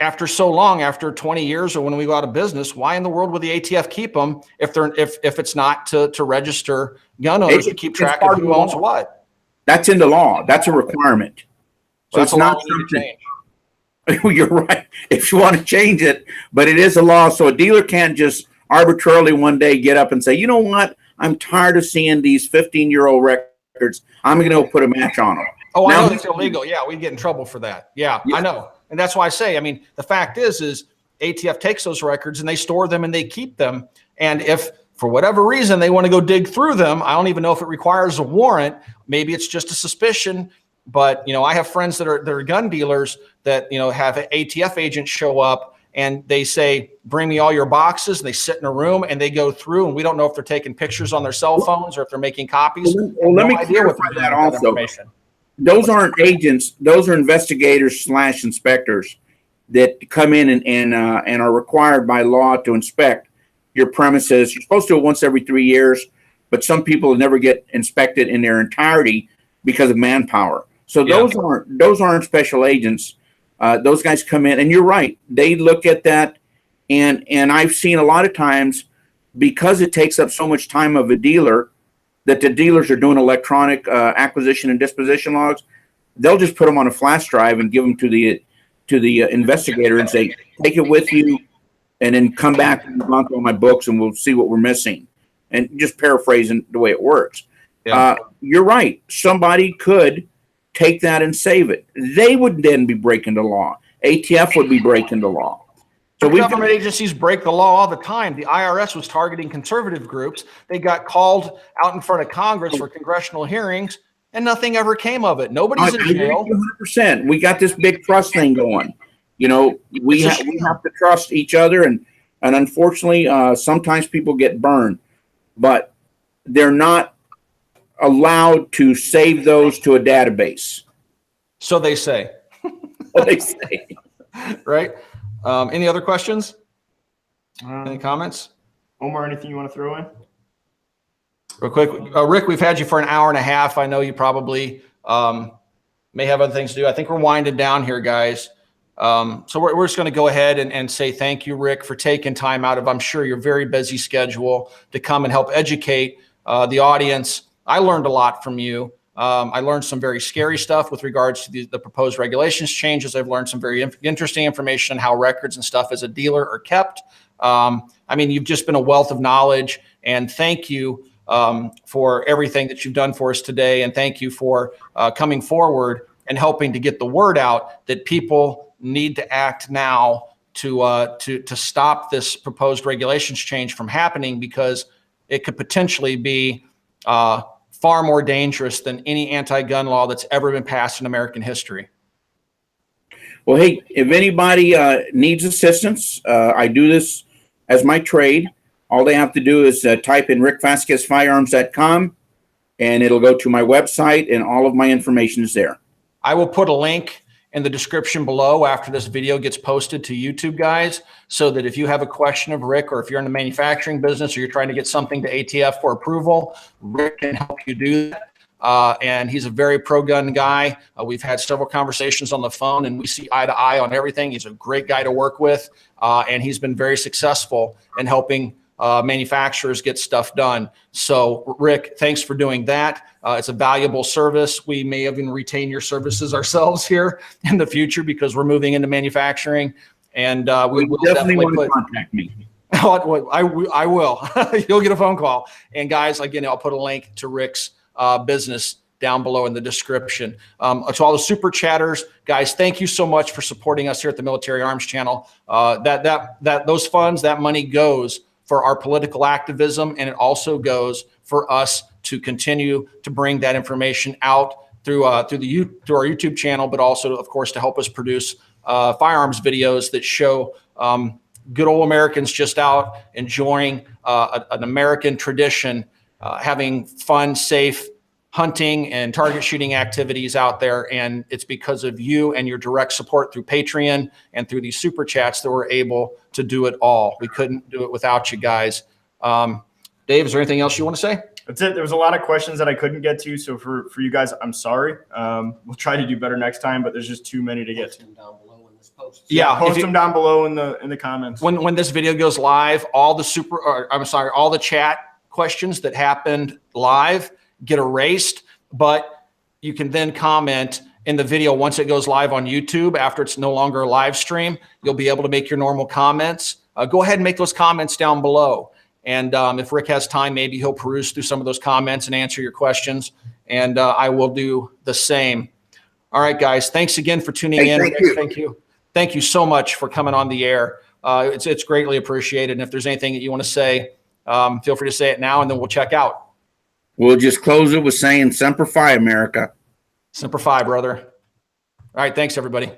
After so long, after 20 years or when we go out of business, why in the world would the ATF keep them if it's not to register gun owners, to keep track of who owns what? That's in the law. That's a requirement. So That's it's not we need to change. You're right, if you want to change it, but it is a law. So a dealer can't just arbitrarily one day get up and say, you know what, I'm tired of seeing these 15-year-old records. I'm going to go put a match on them. Oh, now, I know it's illegal. Yeah, we'd get in trouble for that. Yeah, I know. And that's why I say, I mean, the fact is ATF takes those records and they store them and they keep them. And if for whatever reason they want to go dig through them, I don't even know if it requires a warrant. Maybe it's just a suspicion. But, I have friends that are gun dealers that, have an ATF agent show up and they say, bring me all your boxes. And they sit in a room and they go through, and we don't know if they're taking pictures on their cell phones or if they're making copies. Well, let me clarify that also. Those aren't agents. Those are investigators / inspectors that come in and are required by law to inspect your premises. You're supposed to do it once every 3 years, but some people never get inspected in their entirety because of manpower. So those aren't special agents. Those guys come in, and you're right. They look at that, and I've seen a lot of times, because it takes up so much time of a dealer, that the dealers are doing electronic acquisition and disposition logs. They'll just put them on a flash drive and give them to the investigator and say, take it with you, and then come back and run through my books, and we'll see what we're missing. And just paraphrasing the way it works. Yeah. You're right. Somebody could take that and save it. They would then be breaking the law. ATF would be breaking the law. So government agencies break the law all the time. The IRS was targeting conservative groups. They got called out in front of Congress for congressional hearings, and nothing ever came of it. Nobody's in jail. 100%. We got this big trust thing going. We have to trust each other, and unfortunately, sometimes people get burned, but they're not allowed to save those to a database. So they say. Right? Any other questions? Any comments? Omar, anything you want to throw in? Real quick, Rick, we've had you for an hour and a half. I know you probably may have other things to do. I think we're winding down here, guys. So we're just going to go ahead and say thank you, Rick, for taking time out of, I'm sure, your very busy schedule to come and help educate the audience. I learned a lot from you. I learned some very scary stuff with regards to the proposed regulations changes. I've learned some very interesting information on how records and stuff as a dealer are kept. You've just been a wealth of knowledge, and thank you for everything that you've done for us today. And thank you for coming forward and helping to get the word out that people need to act now to stop this proposed regulations change from happening, because it could potentially be far more dangerous than any anti-gun law that's ever been passed in American history. Well, hey, if anybody needs assistance, I do this as my trade. All they have to do is type in rickvasquezfirearms.com, and it'll go to my website, and all of my information is there. I will put a link in the description below after this video gets posted to YouTube, guys, so that if you have a question of Rick, or if you're in the manufacturing business or you're trying to get something to ATF for approval, Rick can help you do that. And he's a very pro-gun guy. We've had several conversations on the phone, and we see eye to eye on everything. He's a great guy to work with, and he's been very successful in helping manufacturers get stuff done. So Rick, thanks for doing that. It's a valuable service. We may even retain your services ourselves here in the future, because we're moving into manufacturing, and we will definitely want to contact me. I will. You'll get a phone call. And guys, again, I'll put a link to Rick's business down below in the description. To all the super chatters, guys, thank you so much for supporting us here at the Military Arms Channel. Those funds, that money goes for our political activism, and it also goes for us to continue to bring that information out through our YouTube channel, but also, of course, to help us produce firearms videos that show good old Americans just out enjoying an American tradition, having fun, safe hunting and target shooting activities out there. And it's because of you and your direct support through Patreon and through these super chats that we're able to do it all. We couldn't do it without you guys. Dave, is there anything else you want to say? That's it. There was a lot of questions that I couldn't get to. So for you guys, I'm sorry. We'll try to do better next time, but there's just too many to get to. Down below in this post. Yeah, Post them down below in the comments. When this video goes live, all the chat questions that happened live get erased, but you can then comment in the video once it goes live on YouTube. After it's no longer a live stream, you'll be able to make your normal comments. Go ahead and make those comments down below. And if Rick has time, maybe he'll peruse through some of those comments and answer your questions. And I will do the same. All right, guys. Thanks again for tuning in. Thank you. Thank you so much for coming on the air. It's greatly appreciated. And if there's anything that you want to say, feel free to say it now, and then we'll check out. We'll just close it with saying Semper Fi, America. Semper Fi, brother. All right. Thanks, everybody.